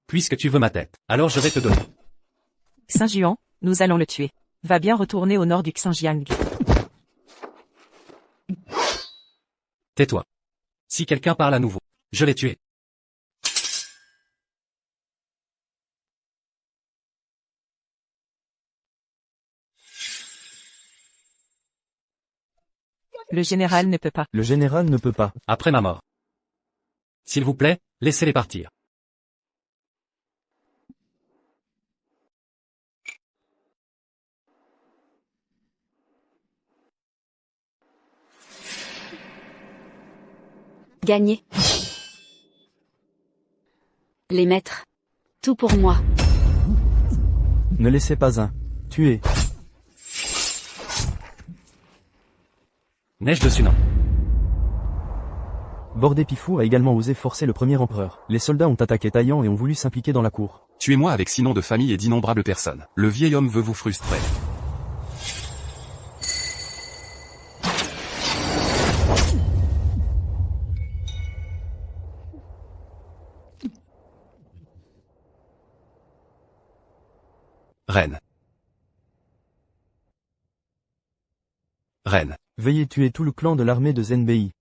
Puisque tu veux ma tête, alors je vais te donner. Xinjiang, nous allons le tuer. Va bien retourner au nord du Xinjiang. Tais-toi. Si quelqu'un parle à nouveau, je l'ai tué. Le général ne peut pas. Le général ne peut pas. Après ma mort. S'il vous plaît, laissez-les partir. Gagner. Les maîtres. Tout pour moi. Ne laissez pas un. Tuer. Neige de Sunan. Bordépifou a également osé forcer le premier empereur. Les soldats ont attaqué Taïan et ont voulu s'impliquer dans la cour. Tuez-moi avec 6 noms de famille et d'innombrables personnes. Le vieil homme veut vous frustrer. Reine. Reine. Veuillez tuer tout le clan de l'armée de Zenbei.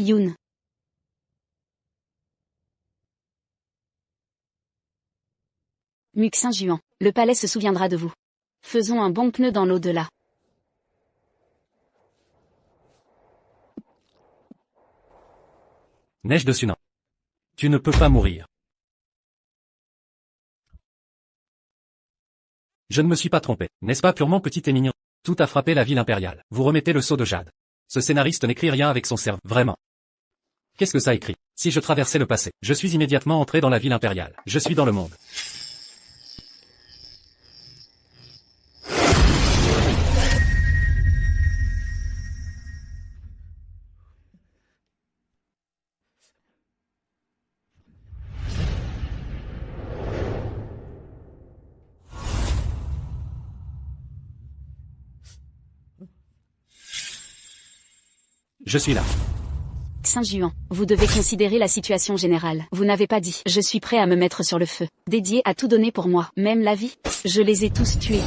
Yoon. Muxin-Juan. Le palais se souviendra de vous. Faisons un bon pneu dans l'au-delà. Neige de Sunan. Tu ne peux pas mourir. Je ne me suis pas trompé, n'est-ce pas purement petit et mignon? Tout a frappé la ville impériale. Vous remettez le sceau de jade. Ce scénariste n'écrit rien avec son cerveau, vraiment. Qu'est-ce que ça écrit? Si je traversais le passé, je suis immédiatement entré dans la ville impériale. Je suis dans le monde. Je suis là. Xinjiang, vous devez considérer la situation générale. Vous n'avez pas dit « Je suis prêt à me mettre sur le feu ». Dédié à tout donner pour moi, même la vie. Je les ai tous tués.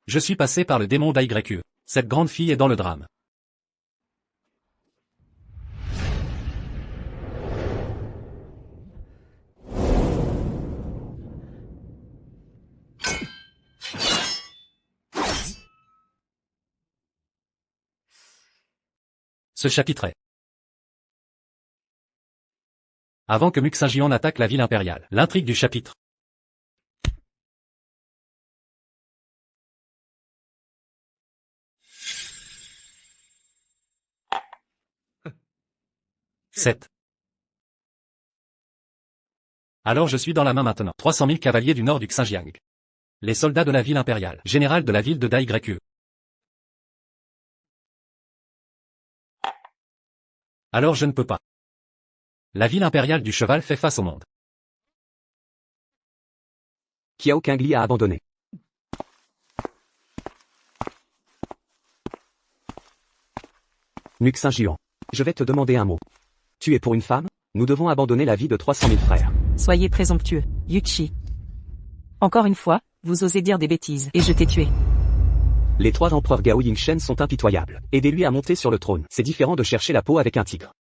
Je suis passé par le démon d'AYE. Cette grande fille est dans le drame. Ce chapitre est avant que Muxin-Jian n'attaque la ville impériale. L'intrigue du chapitre. « 7. Alors je suis dans la main maintenant. 300 000 cavaliers du nord du Xinjiang. Les soldats de la ville impériale. Général de la ville de Daigreque. Alors je ne peux pas. La ville impériale du cheval fait face au monde. Kiao Qingli a abandonné. Muxin-Jian. Je vais te demander un mot. Tu es pour une femme? Nous devons abandonner la vie de 300 000 frères. Soyez présomptueux, Yuchi. Encore une fois, vous osez dire des bêtises, et je t'ai tué. Les 3 empereurs Gao Yingshen sont impitoyables. Aidez-lui à monter sur le trône. C'est différent de chercher la peau avec un tigre.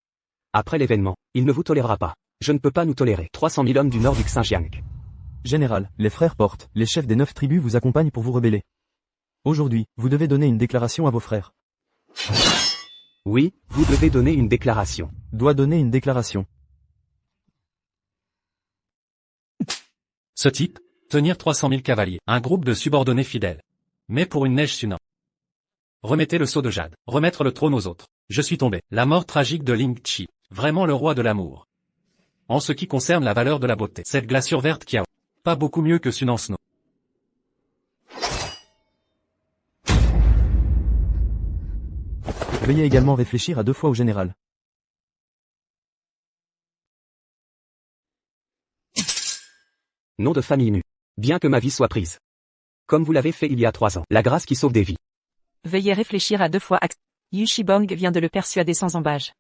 Après l'événement, il ne vous tolérera pas. Je ne peux pas nous tolérer. 300 000 hommes du nord du Xinjiang. Général, les frères Porte, les chefs des 9 tribus vous accompagnent pour vous rebeller. Aujourd'hui, vous devez donner une déclaration à vos frères. Oui, vous devez donner une déclaration. Doit donner une déclaration. Ce type, tenir 300 000 cavaliers, un groupe de subordonnés fidèles. Mais pour une neige Sunan. Remettez le sceau de jade, remettre le trône aux autres. Je suis tombé. La mort tragique de Ling Chi, vraiment le roi de l'amour. En ce qui concerne la valeur de la beauté, cette glaçure verte qui a pas beaucoup mieux que Sunan Snow. Veuillez également réfléchir à 2 fois au général. Nom de famille nu. Bien que ma vie soit prise. Comme vous l'avez fait il y a 3 ans. La grâce qui sauve des vies. Veuillez réfléchir à 2 fois. Yu Shibong vient de le persuader sans embâche.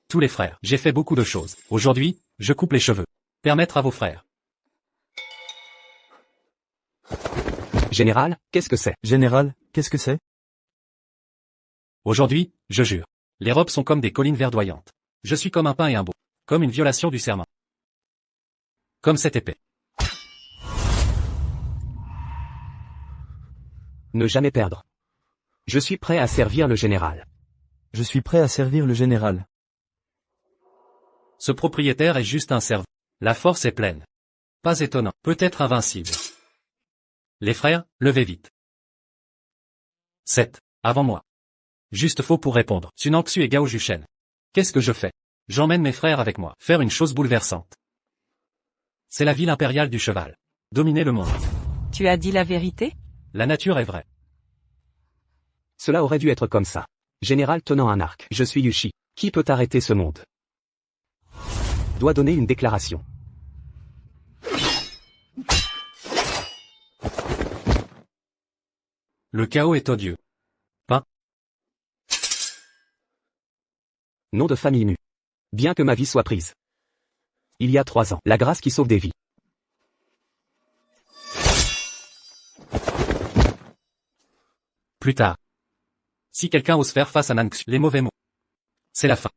Tous les frères, j'ai fait beaucoup de choses. Aujourd'hui, je coupe les cheveux. Permettre à vos frères. Général, qu'est-ce que c'est? Général, qu'est-ce que c'est? Aujourd'hui, je jure. Les robes sont comme des collines verdoyantes. Je suis comme un pain et un beau. Comme une violation du serment. Comme cette épée. Ne jamais perdre. Je suis prêt à servir le général. Je suis prêt à servir le général. Ce propriétaire est juste un servant. La force est pleine. Pas étonnant, peut-être invincible. Les frères, levez vite. 7. Avant moi. Juste faux pour répondre. Tsunangsu et Gao Jushen. Qu'est-ce que je fais? J'emmène mes frères avec moi. Faire une chose bouleversante. C'est la ville impériale du cheval. Dominer le monde. Tu as dit la vérité? La nature est vraie. Cela aurait dû être comme ça. Général tenant un arc. Je suis Yushi. Qui peut arrêter ce monde? Doit donner une déclaration. Le chaos est odieux. Nom de famille nu. Bien que ma vie soit prise. Il y a 3 ans. La grâce qui sauve des vies. Plus tard. Si quelqu'un ose faire face à Nangsu, les mauvais mots. C'est la fin.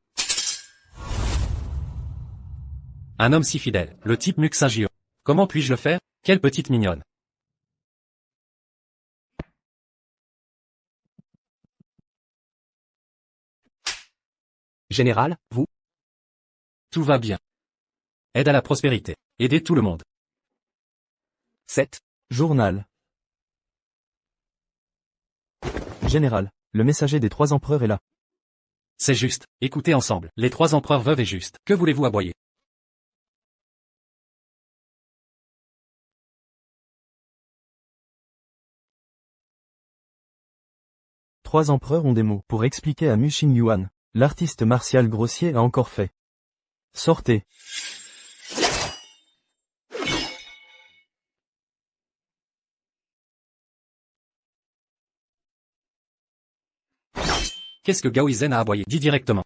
Un homme si fidèle, le type Muxingio. Comment puis-je le faire? Quelle petite mignonne. Général, vous? Tout va bien. Aide à la prospérité. Aidez tout le monde. 7. Journal. Général, le messager des 3 empereurs est là. C'est juste. Écoutez ensemble. Les 3 empereurs veuves et juste. Que voulez-vous aboyer? Trois empereurs ont des mots pour expliquer à Mu Xingyuan. L'artiste martial grossier a encore fait. Sortez. Qu'est-ce que Gao Izen a aboyé? Dis directement.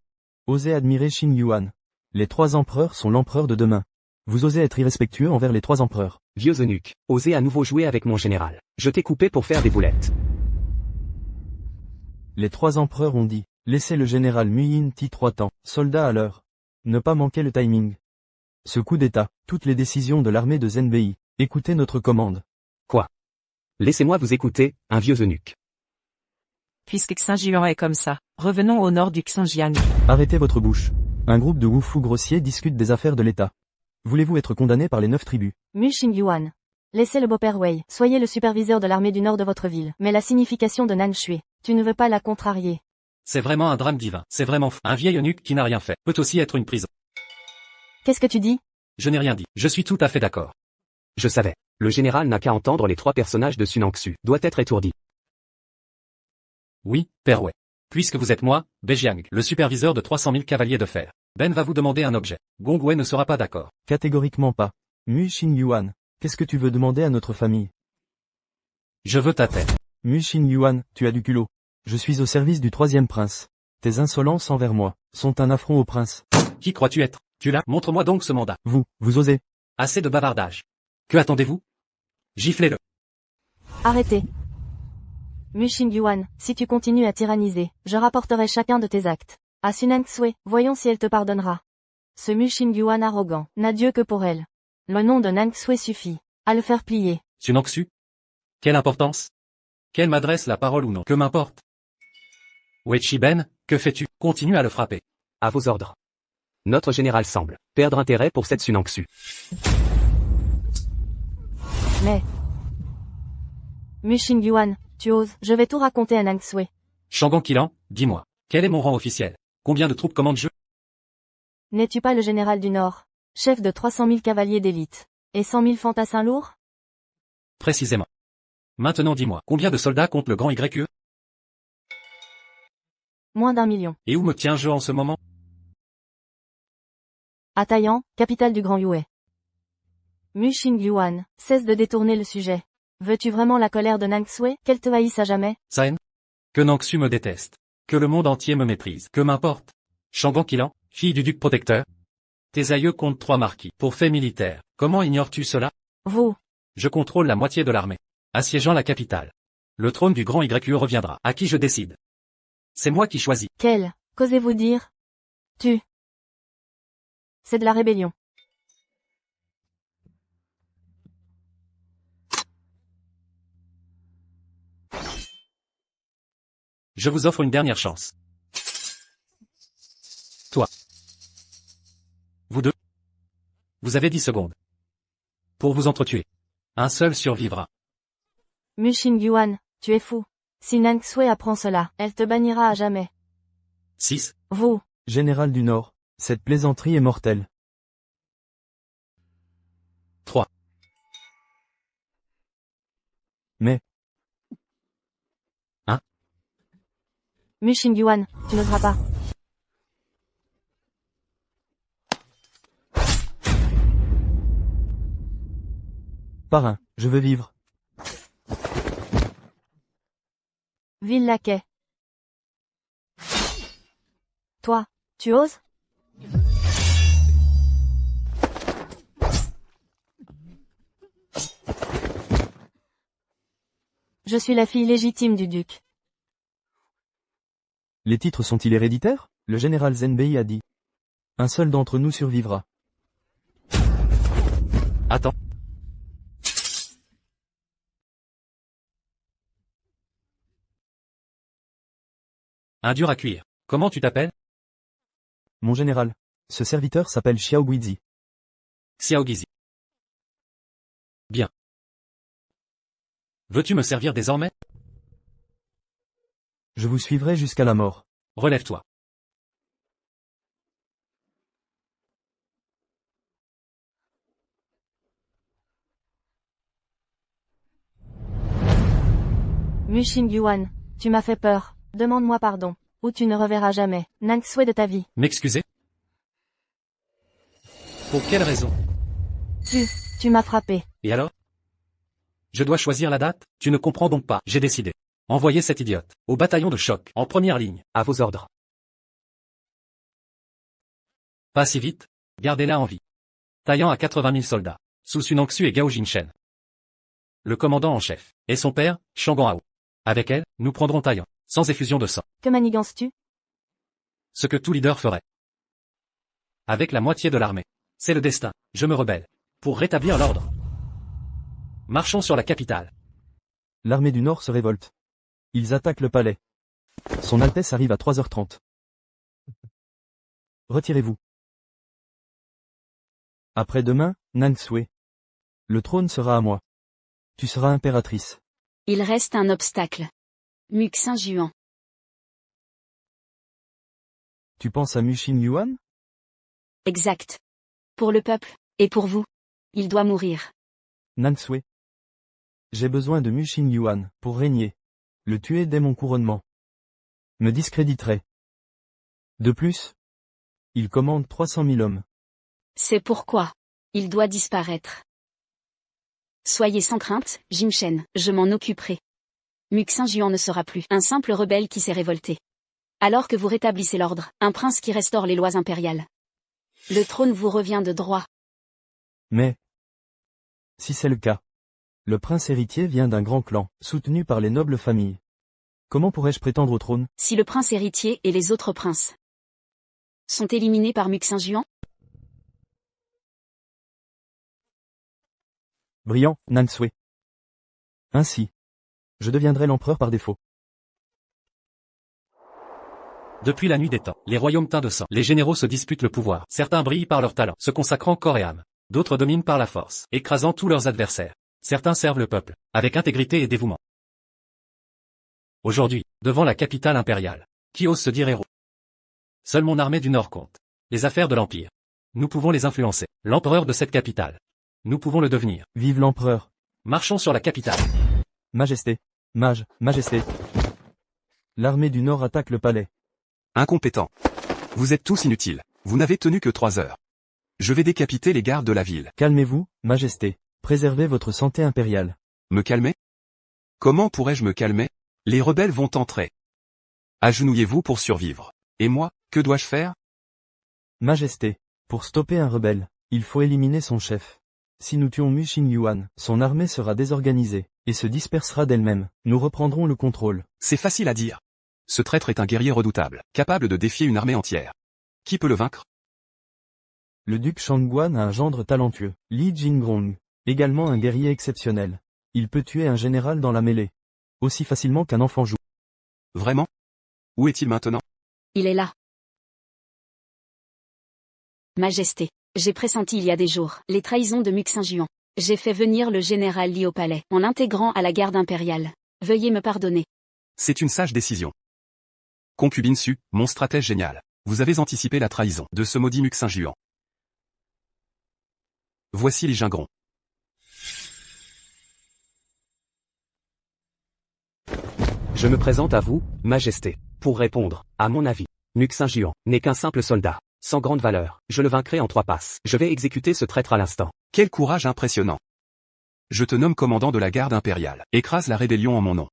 Osez admirer Xingyuan. Les 3 empereurs sont l'empereur de demain. Vous osez être irrespectueux envers les 3 empereurs. Vieux eunuque. Osez à nouveau jouer avec mon général. Je t'ai coupé pour faire des boulettes. Les 3 empereurs ont dit, laissez le général Muyin Ti 3 temps, soldat à l'heure. Ne pas manquer le timing. Ce coup d'état, toutes les décisions de l'armée de Zenbei, écoutez notre commande. Quoi? Laissez-moi vous écouter, un vieux eunuque. Puisque Xinjiang est comme ça, revenons au nord du Xinjiang. Arrêtez votre bouche. Un groupe de Wufu grossiers discute des affaires de l'État. Voulez-vous être condamné par les 9 tribus? Mu Xingyuan. Laissez le beau-père Wei. Soyez le superviseur de l'armée du nord de votre ville. Mais la signification de Nanshui, tu ne veux pas la contrarier. C'est vraiment un drame divin. C'est vraiment fou. Un vieil eunuque qui n'a rien fait. Peut aussi être une prison. Qu'est-ce que tu dis? Je n'ai rien dit. Je suis tout à fait d'accord. Je savais. Le général n'a qu'à entendre les 3 personnages de Tsunangsu. Doit être étourdi. Oui, Père Wei. Puisque vous êtes moi, Bejiang, le superviseur de 300 000 cavaliers de fer. Ben va vous demander un objet. Gongwei ne sera pas d'accord. Catégoriquement pas. Mu Xingyuan. Qu'est-ce que tu veux demander à notre famille? Je veux ta tête. Mu Xingyuan, tu as du culot. Je suis au service du 3e prince. Tes insolences envers moi sont un affront au prince. Qui crois-tu être? Tu l'as? Montre-moi donc ce mandat. Vous osez. Assez de bavardage. Que attendez-vous? Giflez-le. Arrêtez. Mu Xingyuan, si tu continues à tyranniser, je rapporterai chacun de tes actes. À Sunangsui, voyons si elle te pardonnera. Ce Mu Xingyuan arrogant, n'a Dieu que pour elle. Le nom de Nangsui suffit à le faire plier. Tsunangsu? Quelle importance? Qu'elle m'adresse la parole ou non? Que m'importe? Weichi Ben, que fais-tu? Continue à le frapper. À vos ordres. Notre général semble perdre intérêt pour cette Tsunangsu. Mais... Mu Xingyuan, tu oses, je vais tout raconter à Nangsui. Shangon Kilan, dis-moi. Quel est mon rang officiel? Combien de troupes commande-je? N'es-tu pas le général du Nord? Chef de 300 000 cavaliers d'élite. Et 100 000 fantassins lourds? Précisément. Maintenant dis-moi, combien de soldats compte le grand YE? Moins d'1 million. Et où me tiens-je en ce moment? À Taiyang, capitale du Grand Yue. Mu Xingyuan, cesse de détourner le sujet. Veux-tu vraiment la colère de Nang Sui, qu'elle te haïsse à jamais? Saen? Que Nangsu me déteste. Que le monde entier me méprise. Que m'importe? Shangan Kilan, fille du duc protecteur? Tes aïeux comptent 3 marquis. Pour fait militaire. Comment ignores-tu cela? Vous. Je contrôle la moitié de l'armée. Assiégeant la capitale. Le trône du grand YE reviendra. À qui je décide? C'est moi qui choisis. Quel, qu'osez-vous dire? Tu. C'est de la rébellion. Je vous offre une dernière chance. Toi. Vous deux. Vous avez 10 secondes. Pour vous entretuer. Un seul survivra. Mu Xingyuan, tu es fou. Si Nang Sui apprend cela, elle te bannira à jamais. 6. Vous. Général du Nord, cette plaisanterie est mortelle. 3. Mais, Mu Xingyuan, tu n'oseras pas. parrain, je veux vivre. Ville laquais. Toi, tu oses? Je suis la fille légitime du duc. Les titres sont-ils héréditaires? Le général Zenbei a dit. Un seul d'entre nous survivra. Attends. Un dur à cuire. Comment tu t'appelles? Mon général. Ce serviteur s'appelle Xiao Guizi. Xiao Gizi. Bien. Veux-tu me servir désormais? Je vous suivrai jusqu'à la mort. Relève-toi. Mu Xingyuan, tu m'as fait peur. Demande-moi pardon, ou tu ne reverras jamais Nang Sui de ta vie. M'excuser? Pour quelle raison? Tu m'as frappé. Et alors? Je dois choisir la date? Tu ne comprends donc pas. J'ai décidé. Envoyez cette idiote au bataillon de choc, en première ligne. À vos ordres. Pas si vite. Gardez-la en vie. Taillant à 80 000 soldats. Sous Sunangsu et Gao Jinshen. Le commandant en chef. Et son père, Shangan Hao. Avec elle, nous prendrons Taillant. Sans effusion de sang. Que manigances-tu? Ce que tout leader ferait. Avec la moitié de l'armée. C'est le destin. Je me rebelle. Pour rétablir l'ordre. Marchons sur la capitale. L'armée du Nord se révolte. Ils attaquent le palais. Son Altesse arrive à 3h30. Retirez-vous. Après-demain, Nang Sui. Le trône sera à moi. Tu seras impératrice. Il reste un obstacle. Mu Xingyuan. Tu penses à Mu Xingyuan? Exact. Pour le peuple, et pour vous. Il doit mourir. Nang Sui. J'ai besoin de Mu Xingyuan pour régner. Le tuer dès mon couronnement me discréditerait. De plus, il commande 300 000 hommes. C'est pourquoi. Il doit disparaître. Soyez sans crainte, Jinshen, je m'en occuperai. Mu Xingyuan ne sera plus un simple rebelle qui s'est révolté. Alors que vous rétablissez l'ordre, un prince qui restaure les lois impériales. Le trône vous revient de droit. Mais, si c'est le cas, le prince héritier vient d'un grand clan, soutenu par les nobles familles. Comment pourrais-je prétendre au trône? Si le prince héritier et les autres princes sont éliminés par Mu Xingyuan, Brillant, Nang Sui. Ainsi, je deviendrai l'empereur par défaut. Depuis la nuit des temps, les royaumes teints de sang, les généraux se disputent le pouvoir. Certains brillent par leur talent, se consacrant corps et âme. D'autres dominent par la force, écrasant tous leurs adversaires. Certains servent le peuple, avec intégrité et dévouement. Aujourd'hui, devant la capitale impériale, qui ose se dire héros? Seule mon armée du Nord compte. Les affaires de l'Empire. Nous pouvons les influencer. L'empereur de cette capitale. Nous pouvons le devenir. Vive l'empereur. Marchons sur la capitale. Majesté. Majesté. L'armée du Nord attaque le palais. Incompétent. Vous êtes tous inutiles. Vous n'avez tenu que 3 heures. Je vais décapiter les gardes de la ville. Calmez-vous, Majesté. Préservez votre santé impériale. Me calmer? Comment pourrais-je me calmer? Les rebelles vont entrer. Agenouillez-vous pour survivre. Et moi, que dois-je faire? Majesté. Pour stopper un rebelle, il faut éliminer son chef. Si nous tuons Mu Xingyuan, son armée sera désorganisée, et se dispersera d'elle-même. Nous reprendrons le contrôle. C'est facile à dire. Ce traître est un guerrier redoutable, capable de défier une armée entière. Qui peut le vaincre? Le duc Shangguan a un gendre talentueux, Li Jingrong, également un guerrier exceptionnel. Il peut tuer un général dans la mêlée. Aussi facilement qu'un enfant joue. Vraiment? Où est-il maintenant? Il est là. Majesté. J'ai pressenti il y a des jours les trahisons de Muxin-Juan. J'ai fait venir le général Li au palais, en l'intégrant à la garde impériale. Veuillez me pardonner. C'est une sage décision. Concubine Su, mon stratège génial. Vous avez anticipé la trahison de ce maudit Muxin-Juan. Voici les gingrons. Je me présente à vous, Majesté. Pour répondre, à mon avis, Muxin-Juan n'est qu'un simple soldat, sans grande valeur. Je le vaincrai en 3 passes. Je vais exécuter ce traître à l'instant. Quel courage impressionnant. Je te nomme commandant de la garde impériale. Écrase la rébellion en mon nom.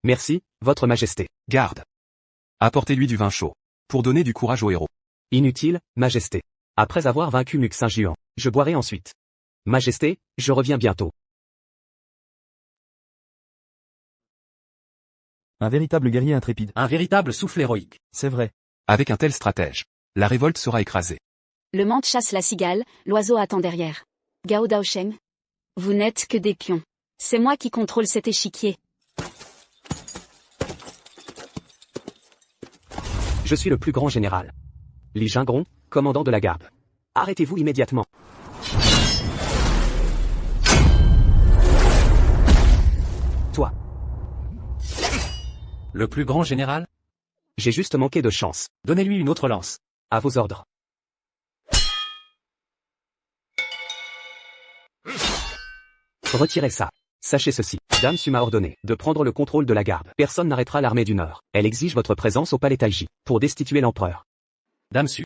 Merci, Votre Majesté. Garde. Apportez-lui du vin chaud. Pour donner du courage aux héros. Inutile, Majesté. Après avoir vaincu Muxin-Juan, je boirai ensuite. Majesté, je reviens bientôt. Un véritable guerrier intrépide. Un véritable souffle héroïque. C'est vrai. Avec un tel stratège, la révolte sera écrasée. Le mante chasse la cigale, l'oiseau attend derrière. Gao Daosheng. Vous n'êtes que des pions. C'est moi qui contrôle cet échiquier. Je suis le plus grand général. Li Jingron, commandant de la garde. Arrêtez-vous immédiatement. Toi, Le plus grand général? j'ai juste manqué de chance. Donnez-lui une autre lance. À vos ordres. Retirez ça. Sachez ceci. Dame Su m'a ordonné de prendre le contrôle de la garde. Personne n'arrêtera l'armée du Nord. Elle exige votre présence au palais Taiji pour destituer l'empereur. Dame Su.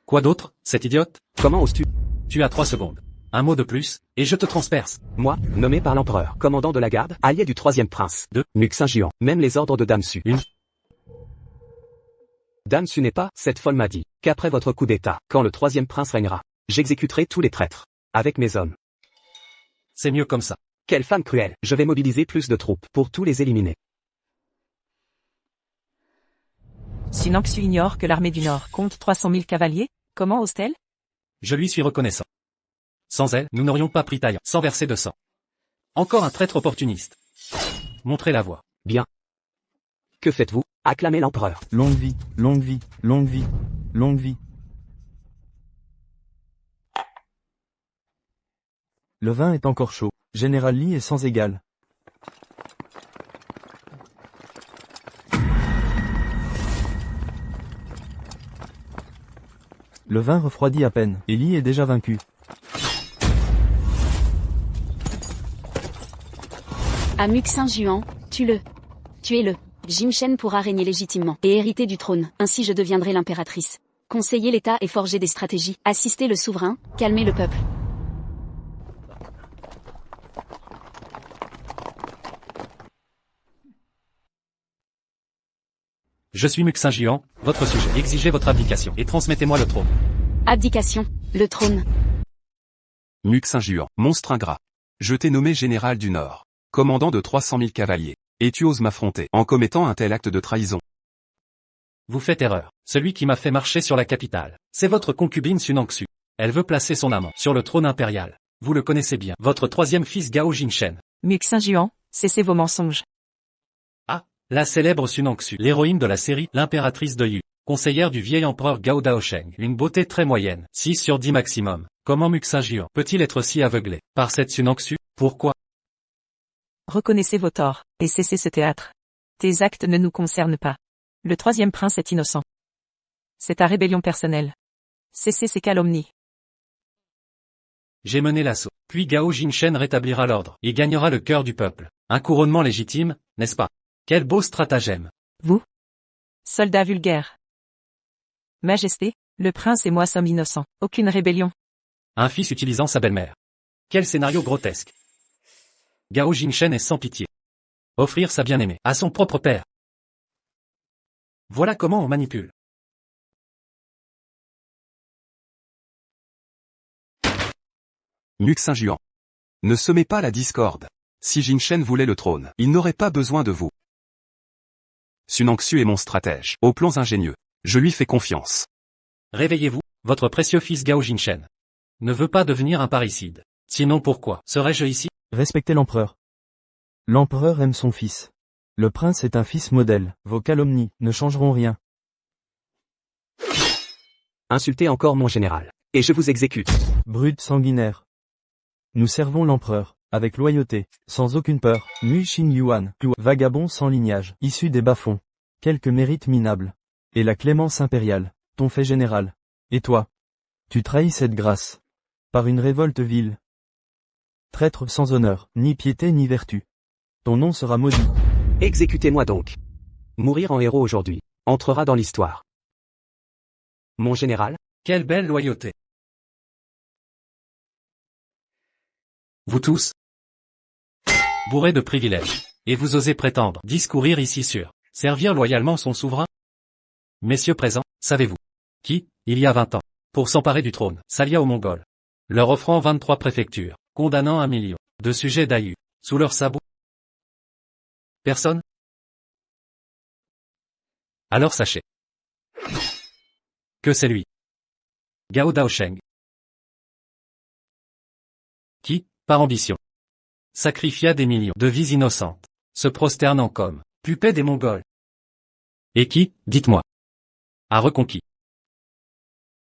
Quoi d'autre, cette idiote? Comment oses-tu? Tu as 3 secondes. Un mot de plus, et je te transperce. Moi, nommé par l'empereur, commandant de la garde, allié du 3e prince, de Muxin-Juan, même les ordres de Dame Su. Dame Su n'est pas, cette folle m'a dit, qu'après votre coup d'état, quand le 3e prince régnera, j'exécuterai tous les traîtres. Avec mes hommes. C'est mieux comme ça. Quelle femme cruelle. Je vais mobiliser plus de troupes pour tous les éliminer. Sunanksu ignore que l'armée du Nord compte 300 000 cavaliers. Comment ose-t-elle? Je lui suis reconnaissant. Sans elle, nous n'aurions pas pris Taïwan, sans verser de sang. Encore un traître opportuniste. Montrez la voie. Bien. Que faites-vous? Acclamez l'empereur. Longue vie, longue vie, longue vie, longue vie. Le vin est encore chaud. Général Li est sans égal. Le vin refroidit à peine, et Li est déjà vaincu. À Muxin-Juan, tue-le. Tuez-le. Jimchen pourra régner légitimement et hériter du trône. Ainsi je deviendrai l'impératrice. Conseiller l'État et forger des stratégies. Assister le souverain, calmer le peuple. Je suis Muxin-Juan, votre sujet. Exigez votre abdication et transmettez-moi le trône. Abdication. Le trône. Muxin-Juan, monstre ingrat. Je t'ai nommé général du Nord, commandant de 300 000 cavaliers, et tu oses m'affronter en commettant un tel acte de trahison. Vous faites erreur. Celui qui m'a fait marcher sur la capitale, c'est votre concubine Sunanksu. Elle veut placer son amant sur le trône impérial. Vous le connaissez bien. Votre 3e fils Gao Jingchen. Muxin-Juan, cessez vos mensonges. La célèbre Sunanksu, l'héroïne de la série, l'impératrice de Yu, conseillère du vieil empereur Gao Daosheng, une beauté très moyenne, 6 sur 10 maximum. Comment Muxin-Juan peut-il être si aveuglé par cette Sunanksu? Pourquoi? Reconnaissez vos torts, et cessez ce théâtre. Tes actes ne nous concernent pas. Le 3e prince est innocent. C'est ta rébellion personnelle. Cessez ces calomnies. J'ai mené l'assaut. Puis Gao Jingshen rétablira l'ordre et gagnera le cœur du peuple. Un couronnement légitime, n'est-ce pas? Quel beau stratagème. Vous? Soldat vulgaire. Majesté, le prince et moi sommes innocents. Aucune rébellion. Un fils utilisant sa belle-mère. Quel scénario grotesque. Gao Jingshen est sans pitié. Offrir sa bien-aimée à son propre père. Voilà comment on manipule. Muxin Juan. Ne semez pas la discorde. Si Jingshen voulait le trône, il n'aurait pas besoin de vous. Sunangsu est mon stratège, aux plans ingénieux. Je lui fais confiance. Réveillez-vous, votre précieux fils Gao Jingshen ne veut pas devenir un parricide. Sinon pourquoi serais-je ici? Respectez l'empereur. L'empereur aime son fils. Le prince est un fils modèle. Vos calomnies ne changeront rien. Insultez encore mon général. Et je vous exécute. Brute sanguinaire. Nous servons l'empereur, avec loyauté, sans aucune peur. Mu Xing Yuan, vagabond sans lignage, issu des bas-fonds. Quelques mérites minables. Et la clémence impériale, ton fait général. Et toi? Tu trahis cette grâce. Par une révolte vile. Traître sans honneur, ni piété ni vertu. Ton nom sera maudit. Exécutez-moi donc. Mourir en héros aujourd'hui entrera dans l'histoire. Mon général? Quelle belle loyauté. Vous tous, bourrés de privilèges, et vous osez prétendre discourir ici sur servir loyalement son souverain? Messieurs présents, savez-vous qui, il y a 20 ans, pour s'emparer du trône, s'allia aux Mongols, leur offrant 23 préfectures, condamnant 1 million de sujets d'Aïu, sous leurs sabots? Personne? Alors sachez que c'est lui, Gao Daosheng, qui, par ambition, sacrifia des millions de vies innocentes, se prosternant comme puppet des Mongols. Et qui, dites-moi, a reconquis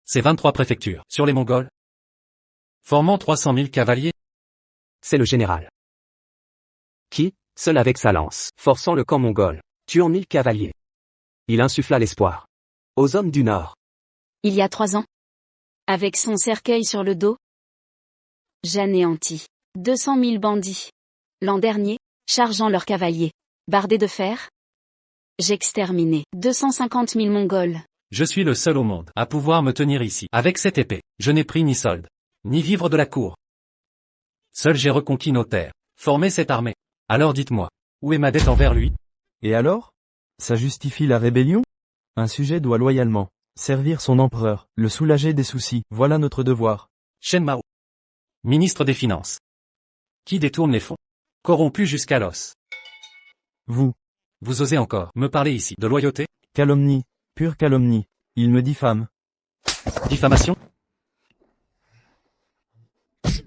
ces 23 préfectures sur les Mongols, formant 300 000 cavaliers? C'est le général. Qui, seul avec sa lance, forçant le camp mongol, tuant 1000 cavaliers. Il insuffla l'espoir aux hommes du Nord. Il y a 3 ans. Avec son cercueil sur le dos. J'anéantis 200 000 bandits. L'an dernier, chargeant leurs cavaliers, bardés de fer. J'exterminai 250 000 Mongols. Je suis le seul au monde à pouvoir me tenir ici. Avec cette épée, je n'ai pris ni solde, ni vivre de la cour. Seul j'ai reconquis nos terres, formé cette armée. Alors dites-moi, où est ma dette envers lui? Et alors? Ça justifie la rébellion? Un sujet doit loyalement servir son empereur, le soulager des soucis, voilà notre devoir. Shen Mao, ministre des Finances, qui détourne les fonds, corrompu jusqu'à l'os. Vous, Vous osez encore me parler ici de loyauté? calomnie, pure calomnie. Il me diffame. Diffamation?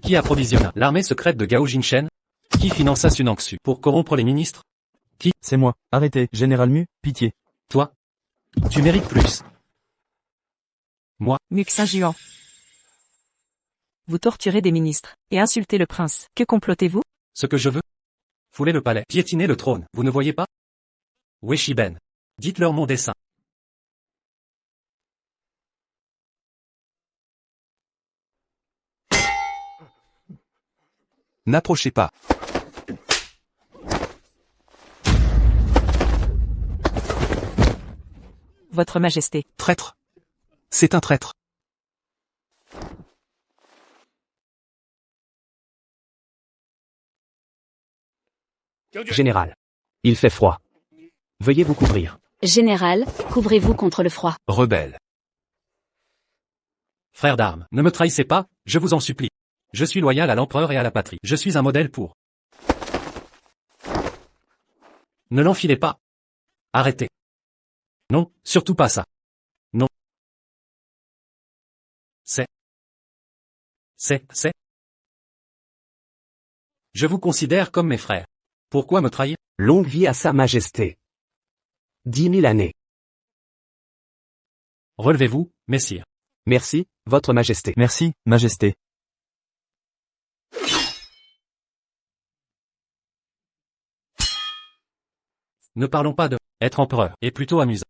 Qui approvisionna l'armée secrète de Gao Jingshen? Qui finança Sunangsu pour corrompre les ministres? C'est moi. Arrêtez, Général Mu, pitié. Toi? Tu mérites plus. Muxin Juan. Vous torturez des ministres, et insultez le prince. Que complotez-vous? Ce que je veux? Fouler le palais, piétiner le trône, vous ne voyez pas? Weishiben. Dites-leur mon dessein. N'approchez pas. Votre Majesté. Traître. C'est un traître. Général. Il fait froid. Veuillez vous couvrir. Général, couvrez-vous contre le froid. Rebelle. Frères d'armes, ne me trahissez pas, je vous en supplie. Je suis loyal à l'empereur et à la patrie. Je suis un modèle pour. Ne l'enfilez pas. Arrêtez. Non, surtout pas ça. Non. C'est. Je vous considère comme mes frères. Pourquoi me trahir? Longue vie à sa majesté. 10 000 années. Relevez-vous, messire. Merci, votre majesté. Merci, Majesté. Ne parlons pas de être empereur, est plutôt amusant.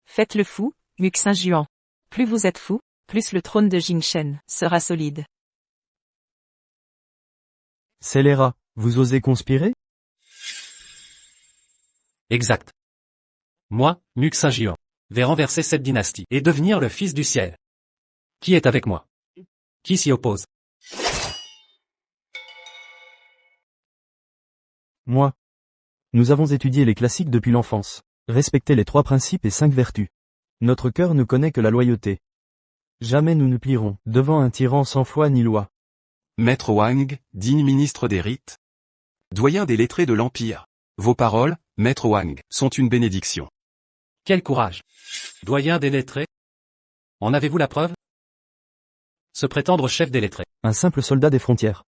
Faites le fou, Muxin Juan. Plus vous êtes fou, plus le trône de Jing-Shen sera solide. Scélérat, vous osez conspirer? Exact. Moi, Muxin Juan, vais renverser cette dynastie et devenir le fils du ciel. Qui est avec moi? Qui s'y oppose? Moi. Nous avons étudié les classiques depuis l'enfance. Respecté les 3 principes et 5 vertus. Notre cœur ne connaît que la loyauté. Jamais nous ne plierons devant un tyran sans foi ni loi. Maître Wang, digne ministre des rites. Doyen des lettrés de l'Empire. Vos paroles, Maître Wang, sont une bénédiction. Quel courage! Doyen des lettrés? En avez-vous la preuve? Se prétendre chef des lettrés. Un simple soldat des frontières.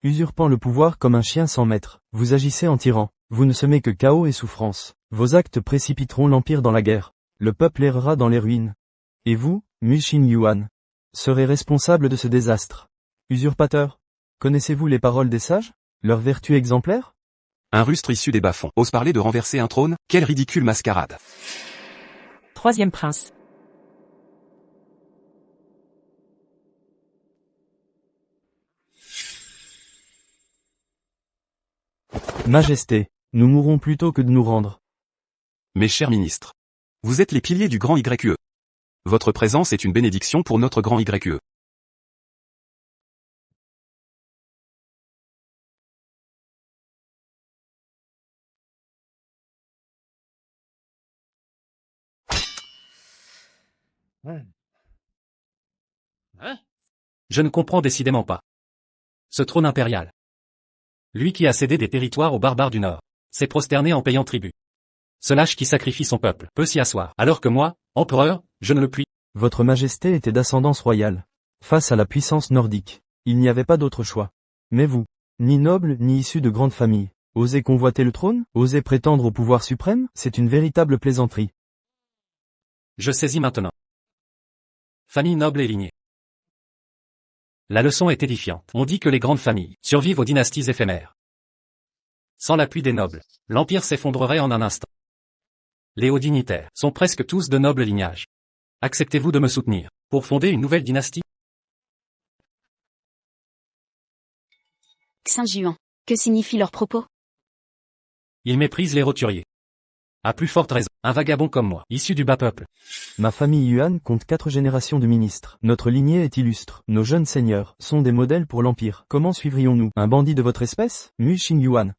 Usurpant le pouvoir comme un chien sans maître, vous agissez en tyran. Vous ne semez que chaos et souffrance. Vos actes précipiteront l'Empire dans la guerre. Le peuple errera dans les ruines. Et vous, Mu Xingyuan, serez responsable de ce désastre. Usurpateur, connaissez-vous les paroles des sages? Leurs vertus exemplaires? Un rustre issu des bas-fonds ose parler de renverser un trône? Quelle ridicule mascarade! Troisième prince. Majesté, nous mourrons plutôt que de nous rendre. Mes chers ministres. Vous êtes les piliers du grand YE. Votre présence est une bénédiction pour notre grand YE. Je ne comprends décidément pas. Ce trône impérial. Lui qui a cédé des territoires aux barbares du Nord, s'est prosterné en payant tribut. Ce lâche qui sacrifie son peuple peut s'y asseoir, alors que moi, empereur, je ne le puis. Votre majesté était d'ascendance royale. Face à la puissance nordique, il n'y avait pas d'autre choix. Mais vous, ni noble ni issu de grande famille, osez convoiter le trône, osez prétendre au pouvoir suprême, c'est une véritable plaisanterie. Je saisis maintenant. Famille noble et lignée. La leçon est édifiante. On dit que les grandes familles survivent aux dynasties éphémères. Sans l'appui des nobles, l'empire s'effondrerait en un instant. Les hauts dignitaires sont presque tous de noble lignage. Acceptez-vous de me soutenir pour fonder une nouvelle dynastie? Xingyuan. Que signifient leurs propos? Ils méprisent les roturiers. À plus forte raison, un vagabond comme moi, issu du bas peuple. Ma famille Yuan compte 4 générations de ministres. Notre lignée est illustre. Nos jeunes seigneurs sont des modèles pour l'Empire. Comment suivrions-nous un bandit de votre espèce? Mu Xingyuan.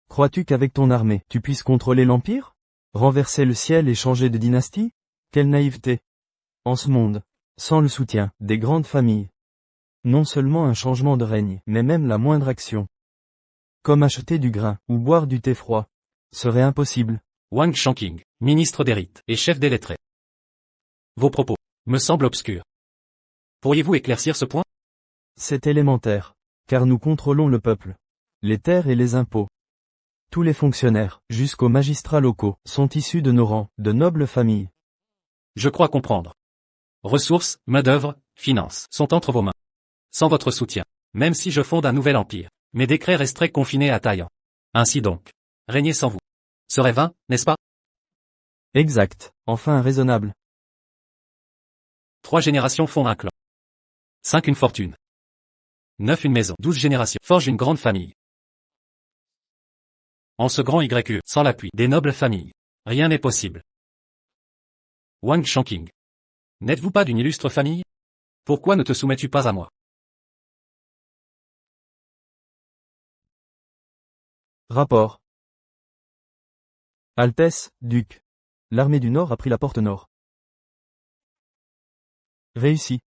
Crois-tu qu'avec ton armée, tu puisses contrôler l'Empire? Renverser le ciel et changer de dynastie? Quelle naïveté! En ce monde, sans le soutien des grandes familles, non seulement un changement de règne, mais même la moindre action, comme acheter du grain ou boire du thé froid, serait impossible. Wang Shanqing, ministre des rites et chef des lettrés. Vos propos me semblent obscurs. Pourriez-vous éclaircir ce point? C'est élémentaire, car nous contrôlons le peuple, les terres et les impôts. Tous les fonctionnaires, jusqu'aux magistrats locaux, sont issus de nos rangs, de nobles familles. Je crois comprendre. Ressources, main-d'œuvre, finances sont entre vos mains. Sans votre soutien, même si je fonde un nouvel empire, mes décrets resteraient confinés à Taïwan. Ainsi donc, régner sans vous serait vain, n'est-ce pas? Exact, enfin raisonnable. 3 générations font un clan. 5 une fortune. 9 une maison. 12 générations forgent une grande famille. En ce grand YE, sans l'appui des nobles familles, rien n'est possible. Wang Shanqing. N'êtes-vous pas d'une illustre famille? Pourquoi ne te soumets-tu pas à moi? Rapport. Altesse, duc. L'armée du Nord a pris la porte nord. Réussi.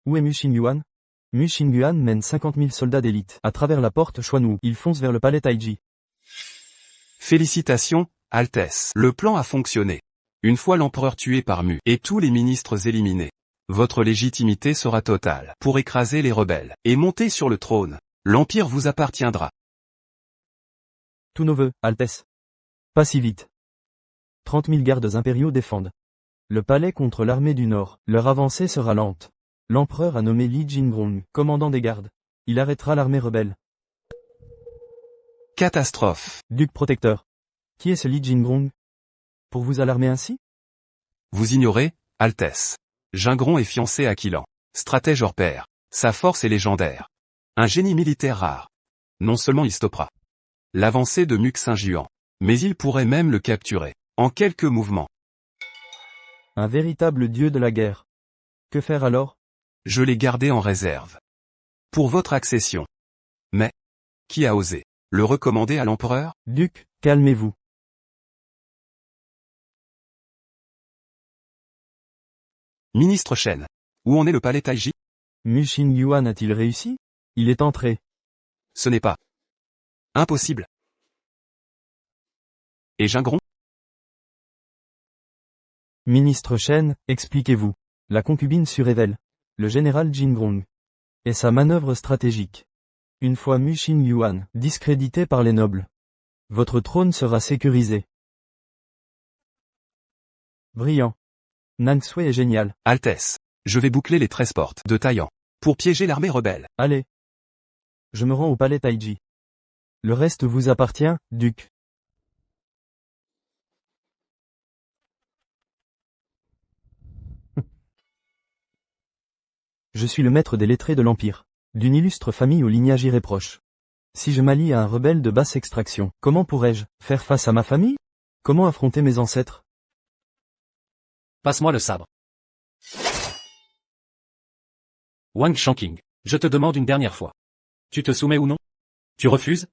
Où est Mu Xingyuan? Mu Xingyuan mène 50 000 soldats d'élite à travers la porte Xuanwu. Ils foncent vers le palais Taiji. Félicitations, Altesse. Le plan a fonctionné. Une fois l'empereur tué par Mu et tous les ministres éliminés, votre légitimité sera totale pour écraser les rebelles et monter sur le trône. L'empire vous appartiendra. Tous nos vœux, Altesse. Pas si vite. 30 000 gardes impériaux défendent le palais contre l'armée du Nord. Leur avancée sera lente. L'empereur a nommé Li Jingrong, commandant des gardes. Il arrêtera l'armée rebelle. Catastrophe. Duc protecteur. Qui est ce Li Jingrong? Pour vous alarmer ainsi? Vous ignorez, Altesse. Gingron est fiancé à Kylan. Stratège hors pair. Sa force est légendaire. Un génie militaire rare. Non seulement il stoppera l'avancée de Muxin-Juan, mais il pourrait même le capturer, en quelques mouvements. Un véritable dieu de la guerre. Que faire alors? Je l'ai gardé en réserve. Pour votre accession. Mais, qui a osé le recommander à l'empereur? Duc, calmez-vous. Ministre Shen. Où en est le palais Taiji? Mu Xingyuan a-t-il réussi? Il est entré. Ce n'est pas impossible. Et Gingron? Ministre Shen, expliquez-vous. La concubine surrévèle. Le général Jingrong. Et sa manœuvre stratégique. Une fois Mu Xingyuan discrédité par les nobles, votre trône sera sécurisé. Brillant. Nansui est génial. Altesse. Je vais boucler les 13 portes de Taiyang pour piéger l'armée rebelle. Allez. Je me rends au palais Taiji. Le reste vous appartient, duc. Je suis le maître des lettrés de l'Empire, d'une illustre famille au lignage irréproche. Si je m'allie à un rebelle de basse extraction, comment pourrais-je faire face à ma famille? Comment affronter mes ancêtres? Passe-moi le sabre. Wang Shanqing, je te demande une dernière fois. Tu te soumets ou non? Tu refuses?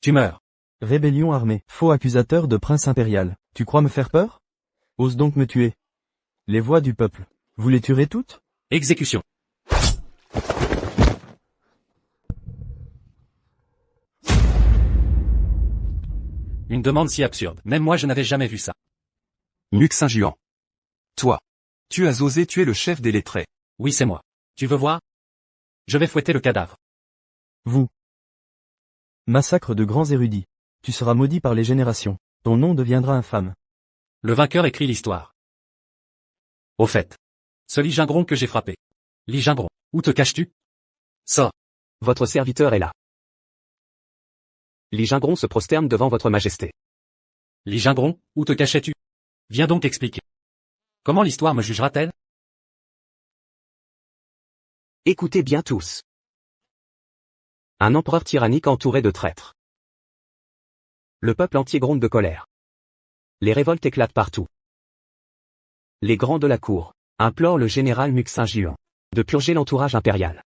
Tu meurs. Rébellion armée, faux accusateur de prince impérial. Tu crois me faire peur? Ose donc me tuer. Les voix du peuple. Vous les tuerez toutes? Exécution. Une demande si absurde. Même moi je n'avais jamais vu ça. Muxin-Juan. Toi. Tu as osé tuer le chef des lettrés. Oui, c'est moi. Tu veux voir? Je vais fouetter le cadavre. Vous. Massacre de grands érudits. Tu seras maudit par les générations. Ton nom deviendra infâme. Le vainqueur écrit l'histoire. Au fait. Ce Li Jingron que j'ai frappé. Li Jingron, où te caches-tu? Sors. Votre serviteur est là. Li Jingron se prosterne devant votre majesté. Li Jingron, où te cachais-tu? Viens donc expliquer. Comment l'histoire me jugera-t-elle? Écoutez bien tous. Un empereur tyrannique entouré de traîtres. Le peuple entier gronde de colère. Les révoltes éclatent partout. Les grands de la cour implorent le général Muxin-Juan de purger l'entourage impérial.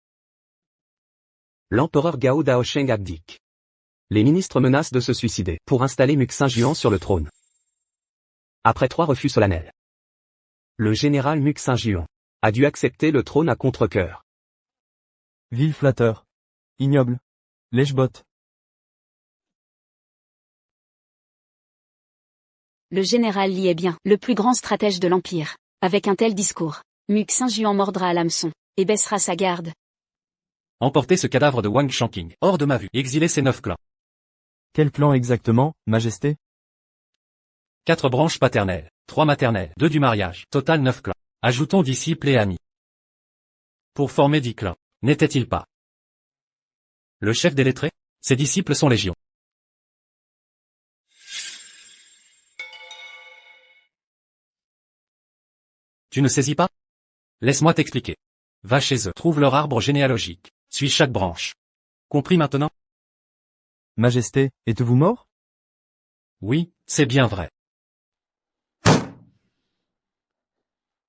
L'empereur Gao Daosheng abdique. Les ministres menacent de se suicider pour installer Muxin-Juan sur le trône. Après 3 refus solennels, le général Muxin-Juan a dû accepter le trône à contre-cœur. Vil flatteur. Ignoble. Lèche-botte. Le général Li est bien le plus grand stratège de l'Empire. Avec un tel discours, Muxin-Juan mordra à l'hameçon et baissera sa garde. Emporter ce cadavre de Wang Shanqing, hors de ma vue, exiler ces 9 clans. Quel clan exactement, majesté? 4 branches paternelles, 3 maternelles, 2 du mariage, total 9 clans. Ajoutons disciples et amis. Pour former 10 clans, n'était-il pas le chef des lettrés? Ses disciples sont légion. Tu ne saisis pas? Laisse-moi t'expliquer. Va chez eux, trouve leur arbre généalogique, suis chaque branche. Compris maintenant? Majesté, êtes-vous mort? Oui, c'est bien vrai.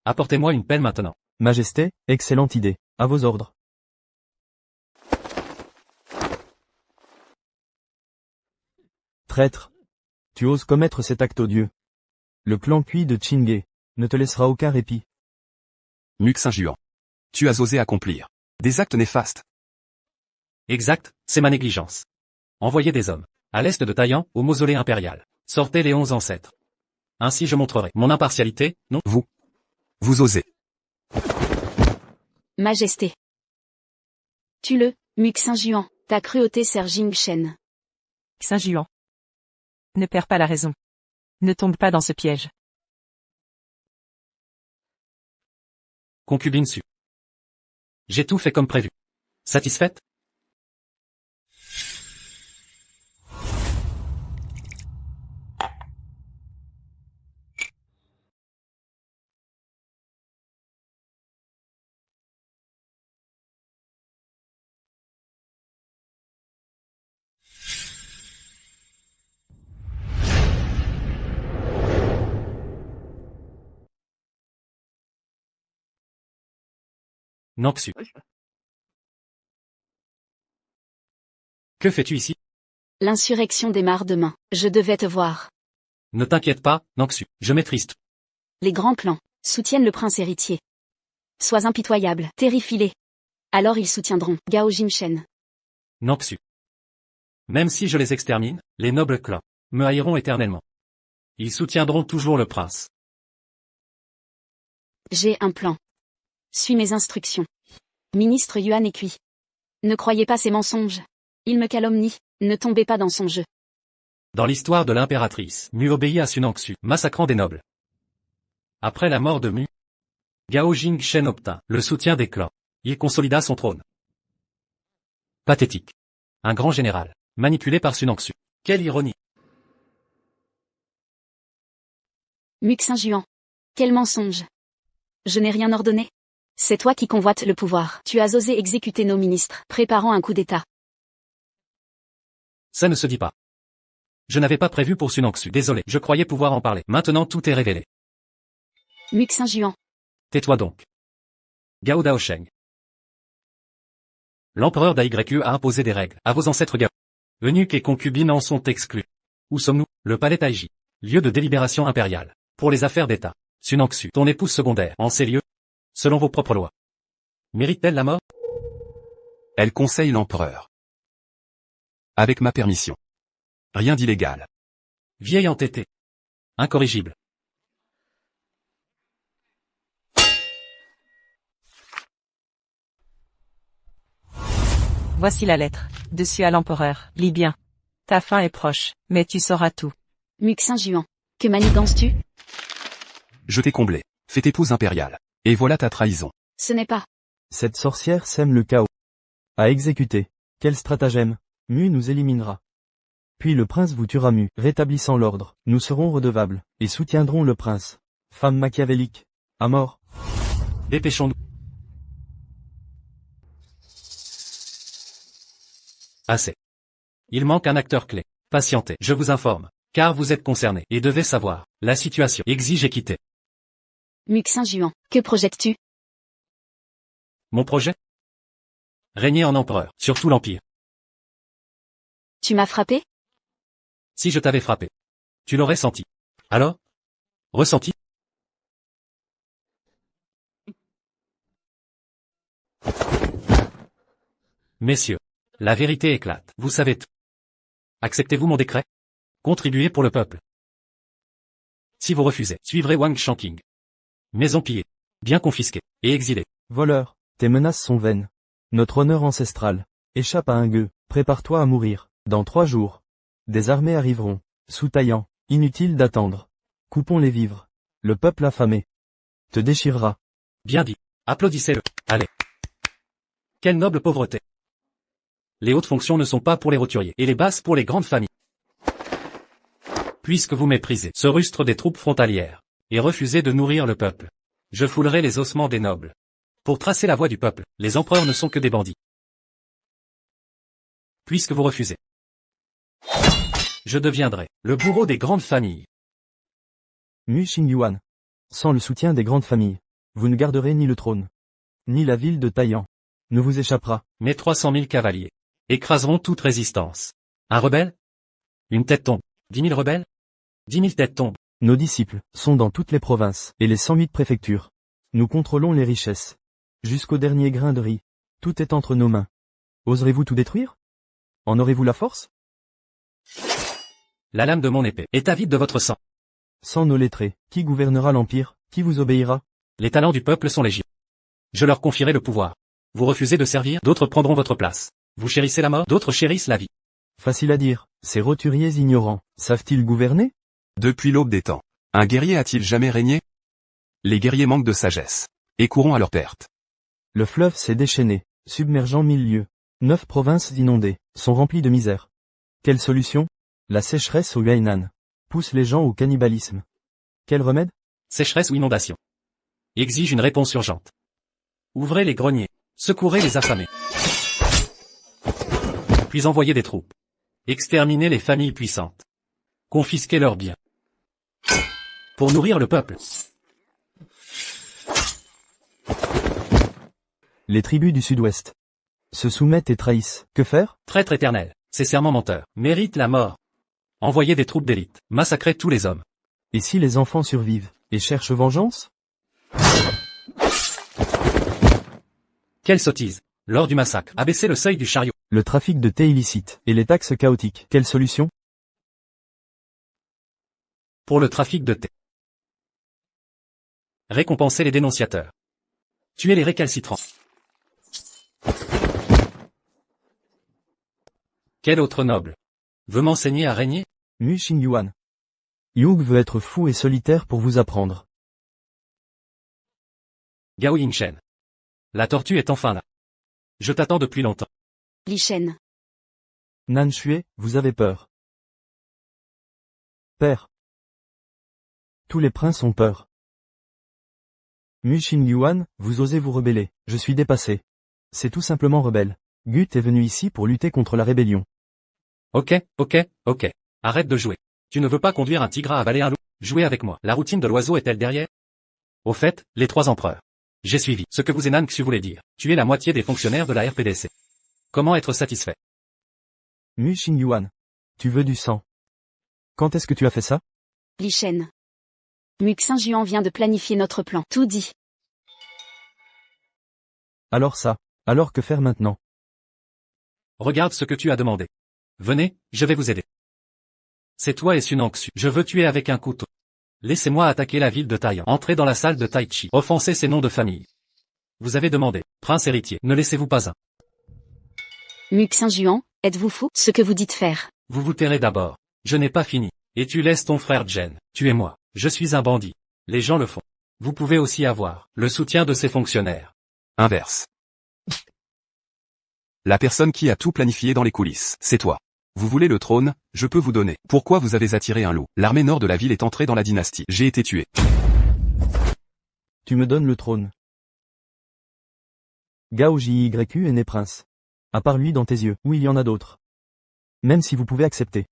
Apportez-moi une pelle maintenant. Majesté, excellente idée. À vos ordres. Traître. Tu oses commettre cet acte odieux. Le clan Kui de Chingé ne te laissera aucun répit. Muxin-Juan. Tu as osé accomplir des actes néfastes. Exact, c'est ma négligence. Envoyez des hommes, à l'est de Taiyang, au mausolée impérial. Sortez les 11 ancêtres. Ainsi je montrerai mon impartialité, non? Vous osez. Majesté. Tue-le, Muxin-Juan. Ta cruauté sert Jing-Shen. Saint-Juan. Ne perds pas la raison. Ne tombe pas dans ce piège. Concubine Su. J'ai tout fait comme prévu. Satisfaite? Nangsu. Que fais-tu ici? L'insurrection démarre demain. Je devais te voir. Ne t'inquiète pas, Nangsu, je maîtrise tout. Les grands clans soutiennent le prince héritier. Sois impitoyable, terrifié. Alors ils soutiendront Gao Jimshen. Nangsu. Même si je les extermine, les nobles clans me haïront éternellement. Ils soutiendront toujours le prince. J'ai un plan. Suis mes instructions. Ministre Yuan est cuit. Ne croyez pas ses mensonges. Il me calomnie, ne tombez pas dans son jeu. Dans l'histoire de l'impératrice, Mu obéit à Sunangsu, massacrant des nobles. Après la mort de Mu, Gao Jingchen obtint le soutien des clans. Il consolida son trône. Pathétique. Un grand général, manipulé par Sunangsu. Quelle ironie. Muxin Juan. Quel mensonge. Je n'ai rien ordonné. C'est toi qui convoites le pouvoir. Tu as osé exécuter nos ministres, préparant un coup d'État. Ça ne se dit pas. Je n'avais pas prévu pour Sunangsu. Désolé, je croyais pouvoir en parler. Maintenant tout est révélé. Muxin Juan. Tais-toi donc. Gao Daosheng. L'empereur d'AYQ a imposé des règles à vos ancêtres Gao. Eunuques et concubines en sont exclus. Où sommes-nous? Le palais Taiji. Lieu de délibération impériale. Pour les affaires d'État. Sunangsu, ton épouse secondaire, en ces lieux, selon vos propres lois. Mérite-t-elle la mort? Elle conseille l'empereur. Avec ma permission. Rien d'illégal. Vieille entêtée. Incorrigible. Voici la lettre. Dessus à l'empereur. Lis bien. Ta fin est proche, mais tu sauras tout. Muxin Juan. Que manigances-tu? Je t'ai comblé. Fais épouse impériale. Et voilà ta trahison. Ce n'est pas. Cette sorcière sème le chaos. À exécuter. Quel stratagème. Mu nous éliminera. Puis le prince vous tuera Mu, rétablissant l'ordre. Nous serons redevables, et soutiendrons le prince. Femme machiavélique. À mort. Dépêchons-nous. Assez. Il manque un acteur clé. Patientez, je vous informe. Car vous êtes concerné, et devez savoir. La situation exige équité. Muxin Juan. Que projettes-tu? Mon projet? Régner en empereur, sur tout l'Empire. Tu m'as frappé? Si je t'avais frappé, tu l'aurais senti. Alors? Ressenti? Messieurs, la vérité éclate, vous savez tout. Acceptez-vous mon décret? Contribuez pour le peuple. Si vous refusez, suivrez Wang Shanqing. Maison pillée, bien confisquée, et exilée. Voleur, tes menaces sont vaines. Notre honneur ancestral. Échappe à un gueux, prépare-toi à mourir. Dans 3 jours. Des armées arriveront. Sous-taillant, inutile d'attendre. Coupons les vivres. Le peuple affamé te déchirera. Bien dit. Applaudissez-le. Allez. Quelle noble pauvreté. Les hautes fonctions ne sont pas pour les roturiers, et les basses pour les grandes familles. Puisque vous méprisez ce rustre des troupes frontalières, et refusez de nourrir le peuple, je foulerai les ossements des nobles. Pour tracer la voie du peuple, les empereurs ne sont que des bandits. Puisque vous refusez, je deviendrai le bourreau des grandes familles. Mu Xingyuan. Sans le soutien des grandes familles, vous ne garderez ni le trône, ni la ville de Taiyang. Ne vous échappera. Mes 300 000 cavaliers écraseront toute résistance. Un rebelle? Une tête tombe. 10 000 rebelles? 10 000 têtes tombent. Nos disciples sont dans toutes les provinces et les 108 préfectures. Nous contrôlons les richesses. Jusqu'au dernier grain de riz. Tout est entre nos mains. Oserez-vous tout détruire? En aurez-vous la force? La lame de mon épée est avide de votre sang. Sans nos lettrés, qui gouvernera l'Empire? Qui vous obéira? Les talents du peuple sont légion. Je leur confierai le pouvoir. Vous refusez de servir, d'autres prendront votre place. Vous chérissez la mort, d'autres chérissent la vie. Facile à dire. Ces roturiers ignorants, savent-ils gouverner? Depuis l'aube des temps. Un guerrier a-t-il jamais régné? Les guerriers manquent de sagesse. Et courons à leur perte. Le fleuve s'est déchaîné, submergeant 1000 lieues. 9 provinces inondées, sont remplies de misère. Quelle solution? La sécheresse au Yunnan pousse les gens au cannibalisme. Quel remède? Sécheresse ou inondation exige une réponse urgente. Ouvrez les greniers, secourez les affamés. Puis envoyez des troupes. Exterminez les familles puissantes. Confisquez leurs biens. Pour nourrir le peuple. Les tribus du sud-ouest se soumettent et trahissent. Que faire? Traître éternel. Ces serments menteurs méritent la mort. Envoyer des troupes d'élite. Massacrer tous les hommes. Et si les enfants survivent et cherchent vengeance? Quelle sottise. Lors du massacre, abaisser le seuil du chariot. Le trafic de thé illicite et les taxes chaotiques. Quelle solution? Pour le trafic de thé. Récompenser les dénonciateurs. Tuer les récalcitrants. Quel autre noble veut m'enseigner à régner? Mu Xingyuan. Yug veut être fou et solitaire pour vous apprendre. Gao Yingshen. La tortue est enfin là. Je t'attends depuis longtemps. Li Shen. Nan Xue, vous avez peur. Père. Tous les princes ont peur. Mu Xingyuan, vous osez vous rebeller. Je suis dépassé. C'est tout simplement rebelle. Gut est venu ici pour lutter contre la rébellion. Ok. Arrête de jouer. Tu ne veux pas conduire un tigre à avaler un loup? Jouez avec moi. La routine de l'oiseau est-elle derrière? Au fait, les 3 empereurs. J'ai suivi ce que vous et Nan Xu voulez dire. Tuer la moitié des fonctionnaires de la RPDC. Comment être satisfait? Mu Xingyuan. Tu veux du sang. Quand est-ce que tu as fait ça? Li Shen. Muxin Juan vient de planifier notre plan. Tout dit. Alors ça. Alors que faire maintenant? Regarde ce que tu as demandé. Venez, je vais vous aider. C'est toi et Sunan Xu. Je veux tuer avec un couteau. Laissez-moi attaquer la ville de Taiyan. Entrez dans la salle de Tai Chi. Offensez ses noms de famille. Vous avez demandé. Prince héritier, ne laissez-vous pas un. Muxin Juan, êtes-vous fou? Ce que vous dites faire. Vous vous tairez d'abord. Je n'ai pas fini. Et tu laisses ton frère Jen. Tuez-moi. Je suis un bandit. Les gens le font. Vous pouvez aussi avoir le soutien de ces fonctionnaires. Inverse. La personne qui a tout planifié dans les coulisses, c'est toi. Vous voulez le trône, je peux vous donner. Pourquoi vous avez attiré un loup? L'armée nord de la ville est entrée dans la dynastie. J'ai été tué. Tu me donnes le trône. Gao Jyu est né prince. À part lui dans tes yeux, ou il y en a d'autres. Même si vous pouvez accepter.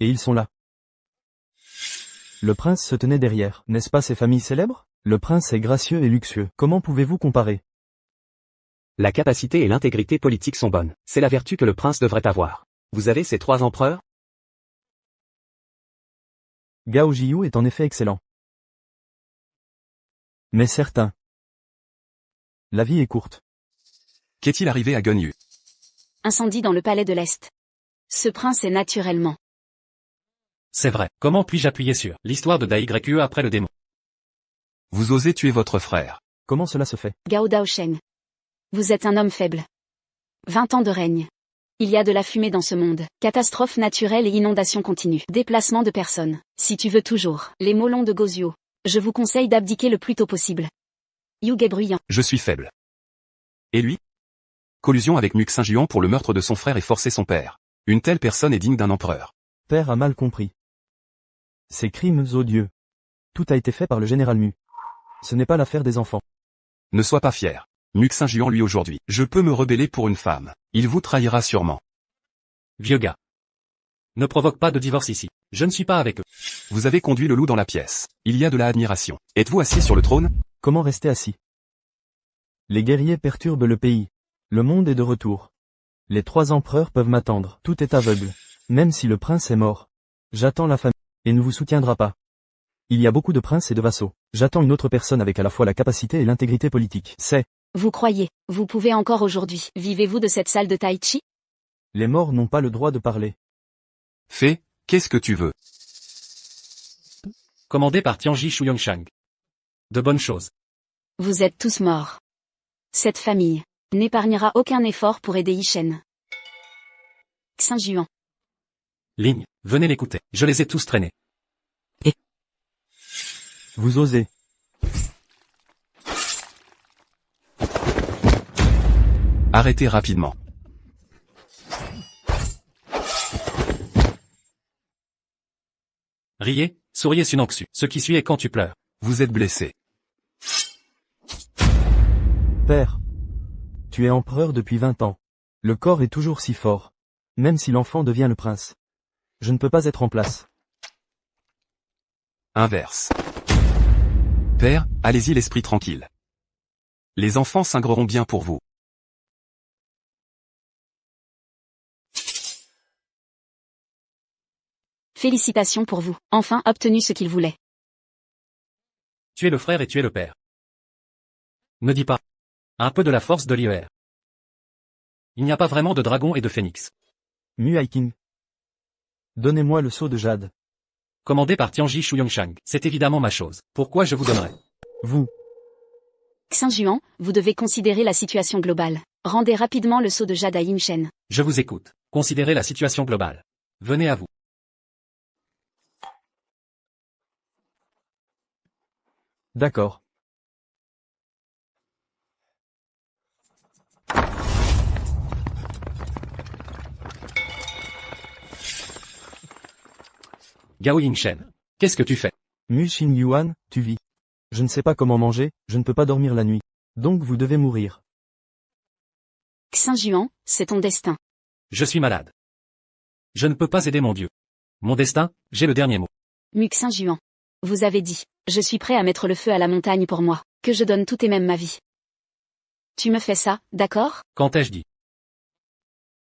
Et ils sont là. Le prince se tenait derrière, n'est-ce pas ces familles célèbres? Le prince est gracieux et luxueux. Comment pouvez-vous comparer? La capacité et l'intégrité politique sont bonnes. C'est la vertu que le prince devrait avoir. Vous avez ces 3 empereurs? Gao Jyu est en effet excellent. Mais certain. La vie est courte. Qu'est-il arrivé à Gunyu? Incendie dans le palais de l'Est. Ce prince est naturellement. C'est vrai. Comment puis-je appuyer sur l'histoire de Daigrekue après le démon? Vous osez tuer votre frère. Comment cela se fait? Gao Daosheng. Vous êtes un homme faible. 20 ans de règne. Il y a de la fumée dans ce monde. Catastrophes naturelles et inondations continues. Déplacement de personnes. Si tu veux toujours les molons de Gozio, je vous conseille d'abdiquer le plus tôt possible. Yug est bruyant. Je suis faible. Et lui? Collusion avec Muxin Juan pour le meurtre de son frère et forcer son père. Une telle personne est digne d'un empereur. Père a mal compris. Ces crimes odieux. Tout a été fait par le général Mu. Ce n'est pas l'affaire des enfants. Ne sois pas fier. Muxin Juan lui aujourd'hui. Je peux me rebeller pour une femme. Il vous trahira sûrement. Vieux gars. Ne provoque pas de divorce ici. Je ne suis pas avec eux. Vous avez conduit le loup dans la pièce. Il y a de la admiration. Êtes-vous assis sur le trône? Comment rester assis? Les guerriers perturbent le pays. Le monde est de retour. Les 3 empereurs peuvent m'attendre. Tout est aveugle. Même si le prince est mort. J'attends la famille. Et ne vous soutiendra pas. Il y a beaucoup de princes et de vassaux. J'attends une autre personne avec à la fois la capacité et l'intégrité politique. C'est. Vous croyez, vous pouvez encore aujourd'hui. Vivez-vous de cette salle de Tai Chi? Les morts n'ont pas le droit de parler. Fais, qu'est-ce que tu veux? Commandé par Tianji Shuyongshan. De bonnes choses. Vous êtes tous morts. Cette famille n'épargnera aucun effort pour aider Yishen. Xinjuan. Ligne, venez l'écouter. Je les ai tous traînés. Vous osez. Arrêtez rapidement. Riez, souriez Sunan Xu. Ce qui suit est quand tu pleures. Vous êtes blessé. Père. Tu es empereur depuis 20 ans. Le corps est toujours si fort. Même si l'enfant devient le prince. Je ne peux pas être en place. Inverse. Père, allez-y l'esprit tranquille. Les enfants singreront bien pour vous. Félicitations pour vous, enfin obtenu ce qu'il voulait. Tu es le frère et tu es le père. Ne dis pas. Un peu de la force de l'IER. Il n'y a pas vraiment de dragon et de phénix. Mu Hiking. Donnez-moi le sceau de jade. Commandé par Tianji Shuyongshan, c'est évidemment ma chose. Pourquoi je vous donnerai? Vous. Xinjuan, vous devez considérer la situation globale. Rendez rapidement le sceau de jade à Yimchen. Je vous écoute. Considérez la situation globale. Venez à vous. D'accord. Gao Yingshen. Qu'est-ce que tu fais? Mu Xingyuan, tu vis. Je ne sais pas comment manger, je ne peux pas dormir la nuit. Donc vous devez mourir. Xinjuan, c'est ton destin. Je suis malade. Je ne peux pas aider mon dieu. Mon destin, j'ai le dernier mot. Mu Xinjuan. Vous avez dit, je suis prêt à mettre le feu à la montagne pour moi, que je donne tout et même ma vie. Tu me fais ça, d'accord? Quand ai-je dit?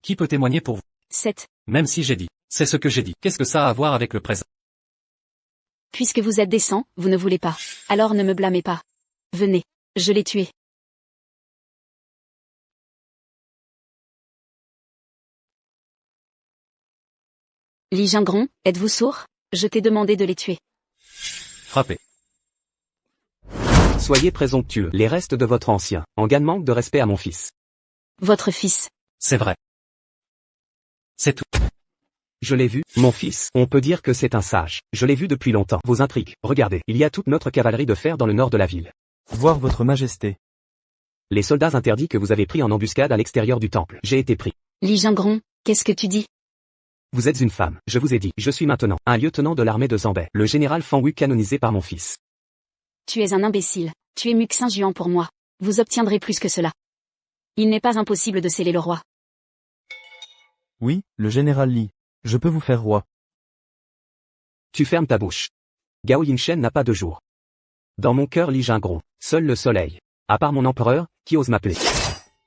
Qui peut témoigner pour vous? 7. Même si j'ai dit. C'est ce que j'ai dit. Qu'est-ce que ça a à voir avec le présent? Puisque vous êtes décent, vous ne voulez pas. Alors ne me blâmez pas. Venez. Je l'ai tué. Li Jingron, êtes-vous sourd? Je t'ai demandé de les tuer. Frappez. Soyez présomptueux. Les restes de votre ancien. En gagne manque de respect à mon fils. Votre fils. C'est vrai. C'est tout. Je l'ai vu, mon fils. On peut dire que c'est un sage. Je l'ai vu depuis longtemps. Vos intrigues. Regardez, il y a toute notre cavalerie de fer dans le nord de la ville. Voir votre majesté. Les soldats interdits que vous avez pris en embuscade à l'extérieur du temple. J'ai été pris. Li Jingron, qu'est-ce que tu dis? Vous êtes une femme. Je vous ai dit. Je suis maintenant un lieutenant de l'armée de Zambay. Le général Fangwu canonisé par mon fils. Tu es un imbécile. Tu es Mu Xinjuan pour moi. Vous obtiendrez plus que cela. Il n'est pas impossible de sceller le roi. Oui, le général Li. Je peux vous faire roi. Tu fermes ta bouche. Gao Yingshen n'a pas de jour. Dans mon cœur Li Jingron, seul le soleil. À part mon empereur, qui ose m'appeler.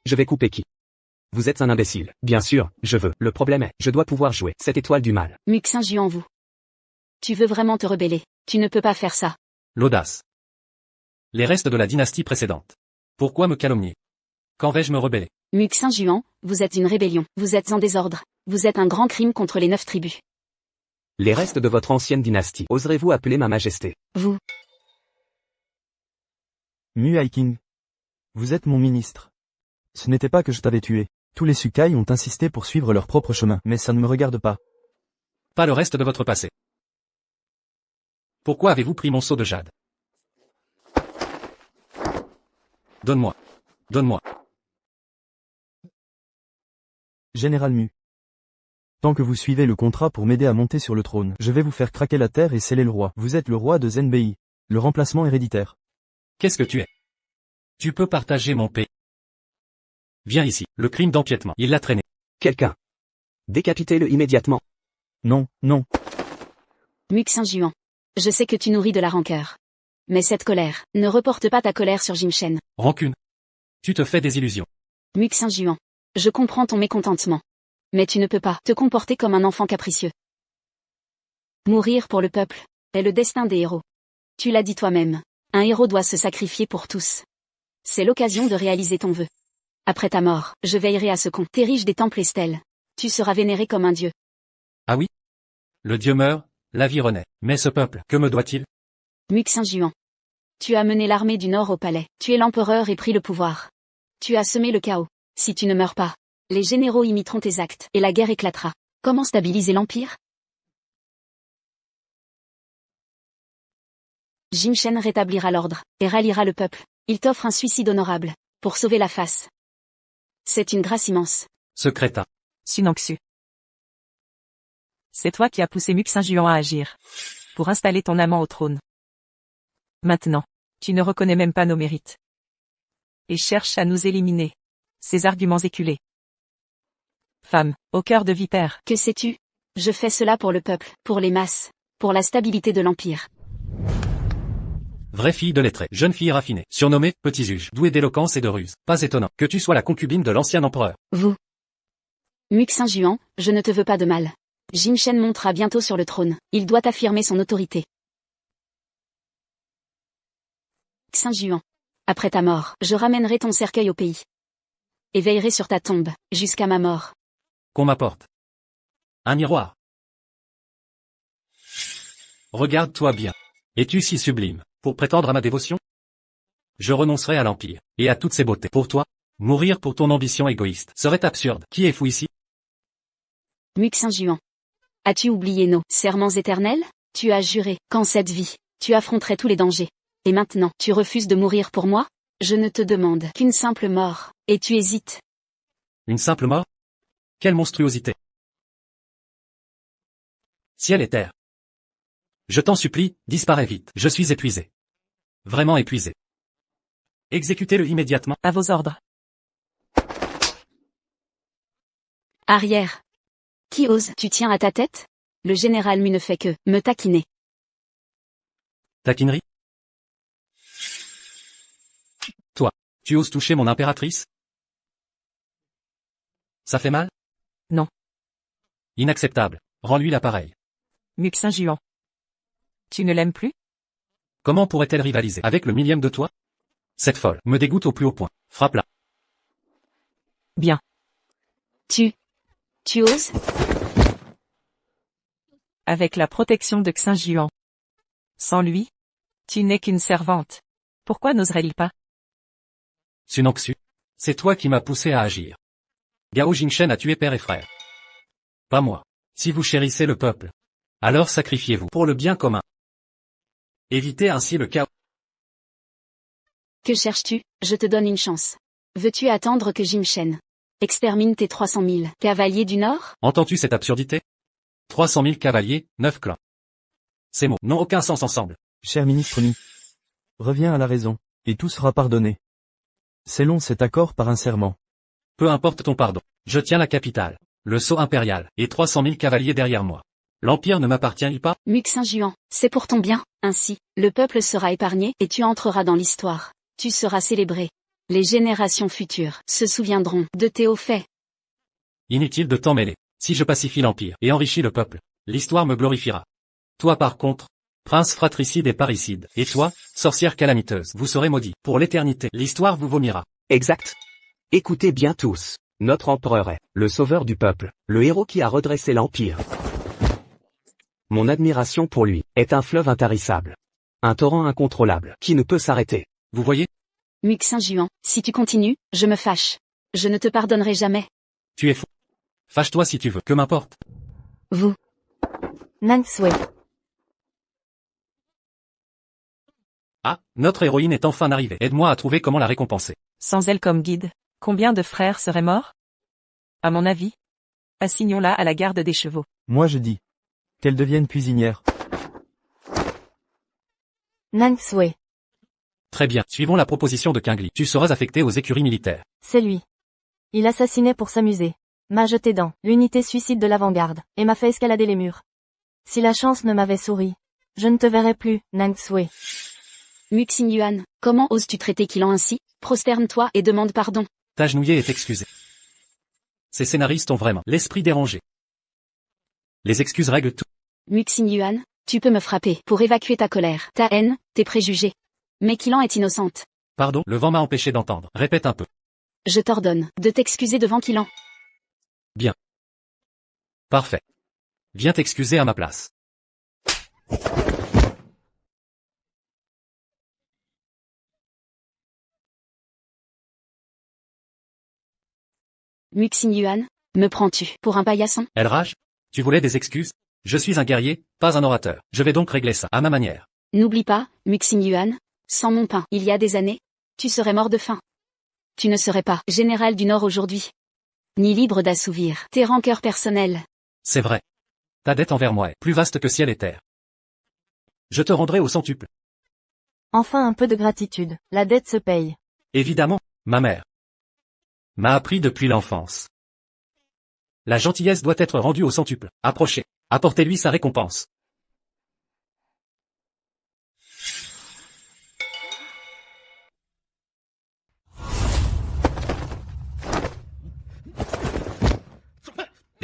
Je vais couper qui? Vous êtes un imbécile. Bien sûr, je veux. Le problème est, je dois pouvoir jouer cette étoile du mal. Mu Xinjuan vous. Tu veux vraiment te rebeller. Tu ne peux pas faire ça. L'audace. Les restes de la dynastie précédente. Pourquoi me calomnier? Quand vais-je me rebeller? Mu Xinjuan, vous êtes une rébellion. Vous êtes en désordre. Vous êtes un grand crime contre les 9 tribus. Les restes de votre ancienne dynastie. Oserez-vous appeler ma majesté? Vous. Mu Hiking. Vous êtes mon ministre. Ce n'était pas que je t'avais tué. Tous les Sukai ont insisté pour suivre leur propre chemin, mais ça ne me regarde pas. Pas le reste de votre passé. Pourquoi avez-vous pris mon sceau de jade? Donne-moi. Donne-moi. Général Mu. Tant que vous suivez le contrat pour m'aider à monter sur le trône, je vais vous faire craquer la terre et sceller le roi. Vous êtes le roi de Zenbei. Le remplacement héréditaire. Qu'est-ce que tu es? Tu peux partager mon pays. Viens ici, le crime d'empiètement. Il l'a traîné. Quelqu'un. Décapitez-le immédiatement. Non, non. Mu Xinjuan. Je sais que tu nourris de la rancœur. Mais cette colère, ne reporte pas ta colère sur Jimchen. Rancune. Tu te fais des illusions. Mu Xinjuan. Je comprends ton mécontentement. Mais tu ne peux pas te comporter comme un enfant capricieux. Mourir pour le peuple est le destin des héros. Tu l'as dit toi-même. Un héros doit se sacrifier pour tous. C'est l'occasion de réaliser ton vœu. Après ta mort, je veillerai à ce qu'on t'érige des temples et stèles. Tu seras vénéré comme un dieu. Ah oui? Le dieu meurt, la vie renaît. Mais ce peuple, que me doit-il? Mu Xinjuan. Tu as mené l'armée du Nord au palais. Tu es l'empereur et pris le pouvoir. Tu as semé le chaos. Si tu ne meurs pas, les généraux imiteront tes actes, et la guerre éclatera. Comment stabiliser l'Empire? Jimchen rétablira l'ordre, et ralliera le peuple. Il t'offre un suicide honorable, pour sauver la face. C'est une grâce immense. Ce crétin. Sunangsu. C'est toi qui as poussé Mu Xinjuan à agir. Pour installer ton amant au trône. Maintenant, tu ne reconnais même pas nos mérites. Et cherches à nous éliminer. Ces arguments éculés. Femme, au cœur de vipère. Que sais-tu? Je fais cela pour le peuple, pour les masses, pour la stabilité de l'Empire. Vraie fille de lettré, jeune fille raffinée, surnommée Petit Juge, douée d'éloquence et de ruse. Pas étonnant que tu sois la concubine de l'ancien empereur. Vous. Muxin Juan, je ne te veux pas de mal. Jim Shen montera bientôt sur le trône. Il doit affirmer son autorité. Xin Juan. Après ta mort, je ramènerai ton cercueil au pays. Et veillerai sur ta tombe, jusqu'à ma mort. Qu'on m'apporte un miroir. Regarde-toi bien. Es-tu si sublime, pour prétendre à ma dévotion? Je renoncerai à l'Empire, et à toutes ses beautés. Pour toi, mourir pour ton ambition égoïste serait absurde. Qui est fou ici? Muxin Juan. As-tu oublié nos serments éternels? Tu as juré, qu'en cette vie, tu affronterais tous les dangers. Et maintenant, tu refuses de mourir pour moi? Je ne te demande qu'une simple mort, et tu hésites. Une simple mort? Quelle monstruosité! Ciel et terre. Je t'en supplie, disparais vite. Je suis épuisé. Vraiment épuisé. Exécutez-le immédiatement. À vos ordres. Arrière. Qui ose? Tu tiens à ta tête? Le général Mu ne fait que me taquiner. Taquinerie? Toi, tu oses toucher mon impératrice? Ça fait mal? Non. Inacceptable. Rends-lui l'appareil. Muxin Juan. Tu ne l'aimes plus? Comment pourrait-elle rivaliser avec le millième de toi? Cette folle me dégoûte au plus haut point. Frappe-la. Bien. Tu oses? Avec la protection de Xin Juan. Sans lui, tu n'es qu'une servante. Pourquoi n'oserait-il pas? Sunongsu. C'est toi qui m'as poussé à agir. Gao Jingshen a tué père et frère. Pas moi. Si vous chérissez le peuple, alors sacrifiez-vous pour le bien commun. Évitez ainsi le chaos. Que cherches-tu? Je te donne une chance. Veux-tu attendre que Jim Shen extermine tes 300 000 cavaliers du Nord? Entends-tu cette absurdité? 300 000 cavaliers, 9 clans. Ces mots n'ont aucun sens ensemble. Cher ministre Mi. Reviens à la raison, et tout sera pardonné. Scellons cet accord par un serment. Peu importe ton pardon. Je tiens la capitale, le sceau impérial, et 300 000 cavaliers derrière moi. L'Empire ne m'appartient-il pas? Muxin Juan, c'est pour ton bien. Ainsi, le peuple sera épargné et tu entreras dans l'histoire. Tu seras célébré. Les générations futures se souviendront de tes hauts faits. Inutile de t'en mêler. Si je pacifie l'Empire et enrichis le peuple, l'histoire me glorifiera. Toi par contre, prince fratricide et parricide, et toi, sorcière calamiteuse, vous serez maudits. Pour l'éternité, l'histoire vous vomira. Exact. Écoutez bien tous. Notre empereur est le sauveur du peuple, le héros qui a redressé l'Empire. Mon admiration pour lui est un fleuve intarissable. Un torrent incontrôlable qui ne peut s'arrêter. Vous voyez? Muxin Juan, si tu continues, je me fâche. Je ne te pardonnerai jamais. Tu es fou. Fâche-toi si tu veux, que m'importe. Vous. Nang Sui. Ah, notre héroïne est enfin arrivée. Aide-moi à trouver comment la récompenser. Sans elle comme guide, combien de frères seraient morts? À mon avis, assignons-la à la garde des chevaux. Moi je dis. Qu'elle devienne cuisinière. Nang Sui. Très bien, suivons la proposition de Qingli. Tu seras affecté aux écuries militaires. C'est lui. Il assassinait pour s'amuser. M'a jeté dans l'unité suicide de l'avant-garde, et m'a fait escalader les murs. Si la chance ne m'avait souri, je ne te verrais plus, Nang Sui. Muxin Yuan, comment oses-tu traiter Qilan ainsi? Prosterne-toi et demande pardon. T'agenouiller est excusé. Ces scénaristes ont vraiment l'esprit dérangé. Les excuses règlent tout. Muxin Yuan, tu peux me frapper pour évacuer ta colère, ta haine, tes préjugés. Mais Qilan est innocente. Pardon, le vent m'a empêché d'entendre. Répète un peu. Je t'ordonne de t'excuser devant Qilan. Bien. Parfait. Viens t'excuser à ma place. Muxin Yuan, me prends-tu pour un paillasson? Elle rage? Tu voulais des excuses? Je suis un guerrier, pas un orateur. Je vais donc régler ça à ma manière. N'oublie pas, Muxin Yuan, sans mon pain, il y a des années, tu serais mort de faim. Tu ne serais pas général du Nord aujourd'hui. Ni libre d'assouvir tes rancœurs personnelles. C'est vrai. Ta dette envers moi est plus vaste que ciel et terre. Je te rendrai au centuple. Enfin un peu de gratitude, la dette se paye. Évidemment, ma mère m'a appris depuis l'enfance. La gentillesse doit être rendue au centuple. Approchez. Apportez-lui sa récompense.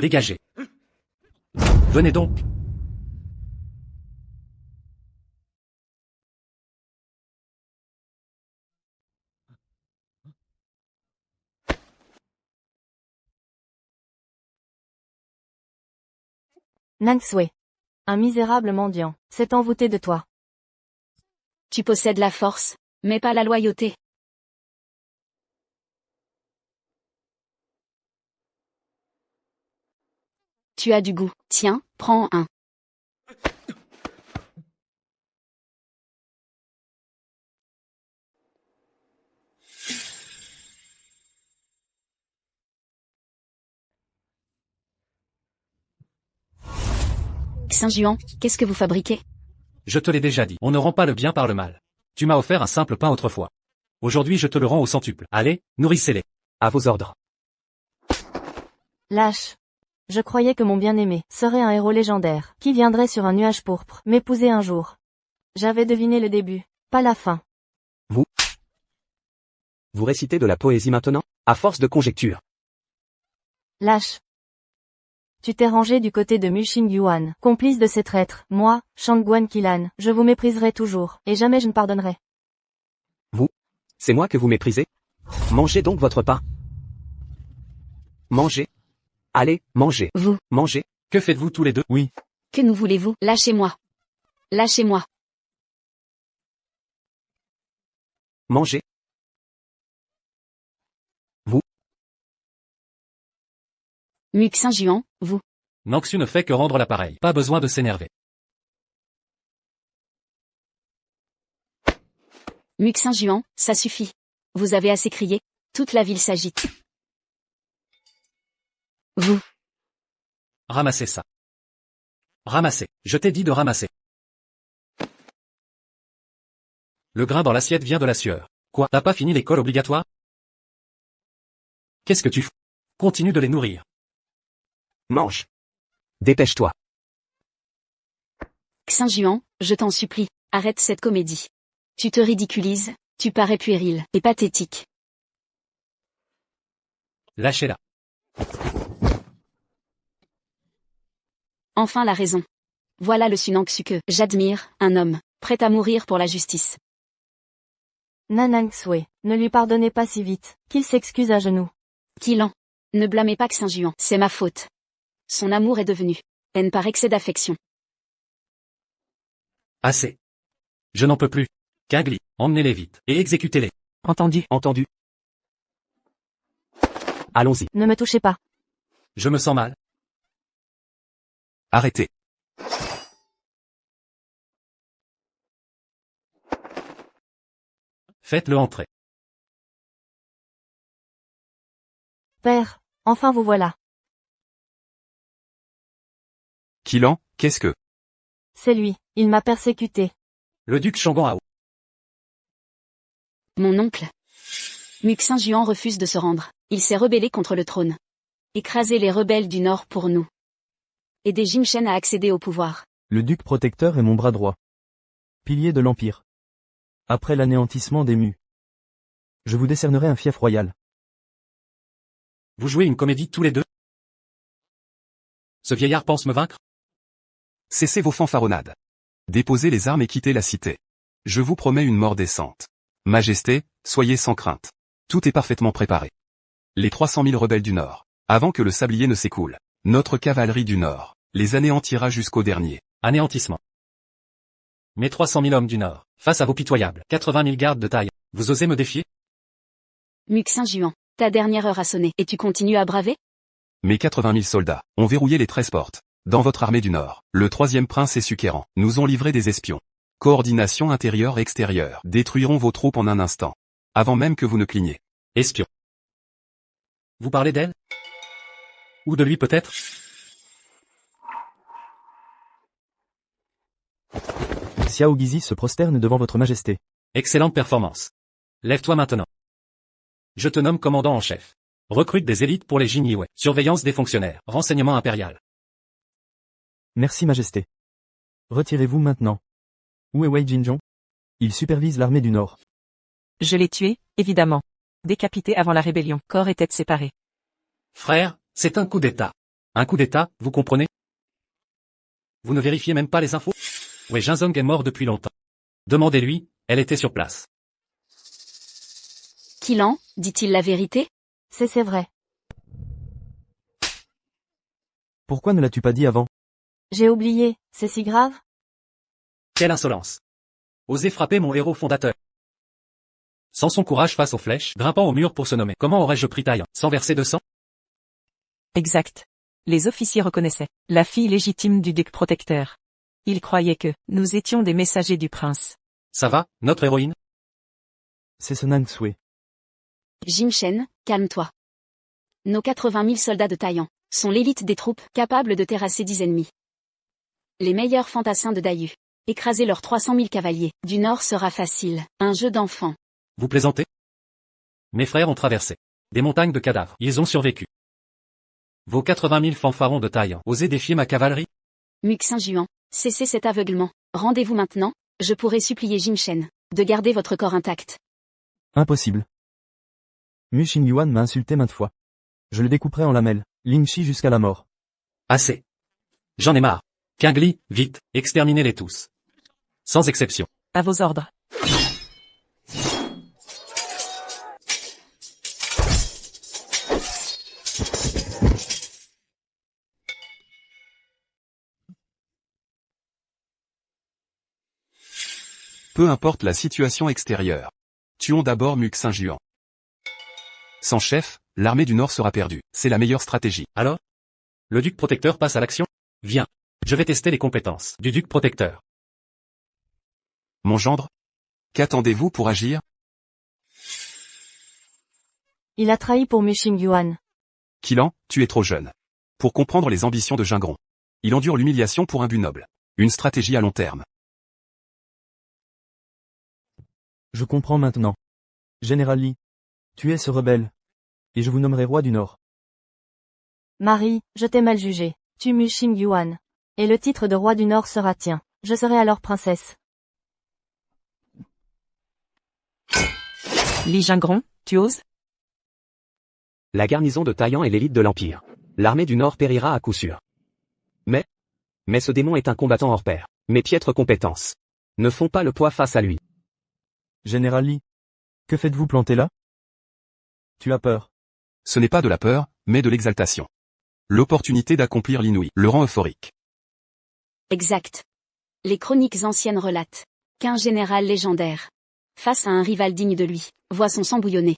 Dégagez. Venez donc. Nangsui. Un misérable mendiant, s'est envoûté de toi. Tu possèdes la force, mais pas la loyauté. Tu as du goût, tiens, prends un. Saint-Juan, qu'est-ce que vous fabriquez? Je te l'ai déjà dit, on ne rend pas le bien par le mal. Tu m'as offert un simple pain autrefois. Aujourd'hui je te le rends au centuple. Allez, nourrissez-les. À vos ordres. Lâche. Je croyais que mon bien-aimé serait un héros légendaire, qui viendrait sur un nuage pourpre, m'épouser un jour. J'avais deviné le début, pas la fin. Vous récitez de la poésie maintenant? À force de conjectures. Lâche. Tu t'es rangé du côté de Mu Xingyuan, complice de ces traîtres. Moi, Shangguan Qilan, je vous mépriserai toujours, et jamais je ne pardonnerai. C'est moi que vous méprisez? Mangez donc votre pain. Mangez. Allez, mangez. Vous, Mangez. Que faites-vous tous les deux? Oui, que nous voulez-vous? Lâchez-moi. Lâchez-moi. Mangez. Muc Saint-Juan, vous. Nangsu ne fait que rendre l'appareil. Pas besoin de s'énerver. Muc Saint-Juan, ça suffit. Vous avez assez crié. Toute la ville s'agite. Vous. Ramassez ça. Ramassez. Je t'ai dit de ramasser. Le grain dans l'assiette vient de la sueur. Quoi, t'as pas fini l'école obligatoire? Qu'est-ce que tu fais? Continue de les nourrir. Mange. Dépêche-toi. Saint-Juan, je t'en supplie, arrête cette comédie. Tu te ridiculises, tu parais puéril et pathétique. Lâchez-la. Enfin la raison. Voilà le Sunangsu que j'admire, un homme, prêt à mourir pour la justice. Nangsui, ne lui pardonnez pas si vite, qu'il s'excuse à genoux. Qilan. Ne blâmez pas que Saint-Juan, c'est ma faute. Son amour est devenu haine par excès d'affection. Assez. Je n'en peux plus. Kagli, emmenez-les vite, et exécutez-les. Entendu. Entendu. Allons-y. Ne me touchez pas. Je me sens mal. Arrêtez. Faites-le entrer. Père, enfin vous voilà. Qilan, qu'est-ce que? C'est lui, il m'a persécuté. Le duc Shangguan Hao. Mon oncle. Muc Saint-Juan refuse de se rendre. Il s'est rebellé contre le trône. Écraser les rebelles du Nord pour nous. Aider Jimchen à accéder au pouvoir. le duc protecteur est mon bras droit. Pilier de l'Empire. Après l'anéantissement des Mu. Je vous décernerai un fief royal. Vous jouez une comédie tous les deux? Ce vieillard pense me vaincre? Cessez vos fanfaronnades. Déposez les armes et quittez la cité. Je vous promets une mort décente. Majesté, soyez sans crainte. Tout est parfaitement préparé. Les 300 000 rebelles du Nord. Avant que le sablier ne s'écoule. Notre cavalerie du Nord. Les anéantira jusqu'au dernier. Anéantissement. Mes 300 000 hommes du Nord, face à vos pitoyables 80 000 gardes de taille, vous osez me défier? Muc Saint-Juan, ta dernière heure a sonné et tu continues à braver? Mes 80 000 soldats ont verrouillé les 13 portes. Dans votre armée du Nord, le 3e prince et Sukéran nous ont livré des espions. Coordination intérieure-extérieure détruiront vos troupes en un instant. Avant même que vous ne cligniez. Espion. Vous parlez d'elle? Ou de lui peut-être? Xiao Guizi se prosterne devant votre majesté. Excellente performance. Lève-toi maintenant. Je te nomme commandant en chef. Recrute des élites pour les Jinyiwei. Surveillance des fonctionnaires. Renseignement impérial. Merci majesté. Retirez-vous maintenant. Où est Wei Jinzhong? Il supervise l'armée du Nord. Je l'ai tué, évidemment. Décapité avant la rébellion, corps et tête séparés. Frère, c'est un coup d'État. Un coup d'état, vous comprenez? Vous ne vérifiez même pas les infos? Wei Jinzong est mort depuis longtemps. Demandez-lui, elle était sur place. Qilan, dit-il la vérité? C'est vrai. Pourquoi ne l'as-tu pas dit avant? J'ai oublié, c'est si grave? Quelle insolence! Osez frapper mon héros fondateur. Sans son courage face aux flèches, grimpant au mur pour se nommer, comment aurais-je pris taille, sans verser de sang? Exact. Les officiers reconnaissaient la fille légitime du duc protecteur. Ils croyaient que nous étions des messagers du prince. Ça va, notre héroïne? C'est ce Nangsui. Jim Shen, calme-toi. Nos 80 000 soldats de Taiyang sont l'élite des troupes, capables de terrasser 10 ennemis. Les meilleurs fantassins de Dayu. Écraser leurs 300 000 cavaliers du Nord sera facile, un jeu d'enfant. Vous plaisantez? Mes frères ont traversé des montagnes de cadavres. Ils ont survécu. Vos 80 000 fanfarons de Taiyang osez défier ma cavalerie? Muxin Juan, cessez cet aveuglement. Rendez-vous maintenant, je pourrai supplier Jim Shen de garder votre corps intact. Impossible. Mu Xingyuan m'a insulté maintes fois. Je le découperai en lamelles, Lingxi jusqu'à la mort. Assez. J'en ai marre. Qingli, vite, exterminez-les tous. Sans exception. À vos ordres. Peu importe la situation extérieure. Tuons d'abord Muxin Juan. Sans chef, l'armée du Nord sera perdue. C'est la meilleure stratégie. Alors? Le duc protecteur passe à l'action? Viens. Je vais tester les compétences du duc protecteur. Mon gendre? Qu'attendez-vous pour agir? Il a trahi pour Mu Xingyuan. Qilan, tu es trop jeune pour comprendre les ambitions de Jingron. Il endure l'humiliation pour un but noble. Une stratégie à long terme. Je comprends maintenant. Général Li. Tuez ce rebelle. Et je vous nommerai roi du Nord. Marie, je t'ai mal jugé. Tu Mu Xingyuan. Et le titre de roi du Nord sera tien. Je serai alors princesse. Li Jingron, tu oses? La garnison de Taiyang est l'élite de l'Empire. L'armée du Nord périra à coup sûr. Mais ce démon est un combattant hors pair. Mes piètres compétences ne font pas le poids face à lui. Général Li. Que faites-vous planter là? Tu as peur. Ce n'est pas de la peur, mais de l'exaltation. L'opportunité d'accomplir l'inouï le rend euphorique. Exact. Les chroniques anciennes relatent qu'un général légendaire, face à un rival digne de lui, voit son sang bouillonner.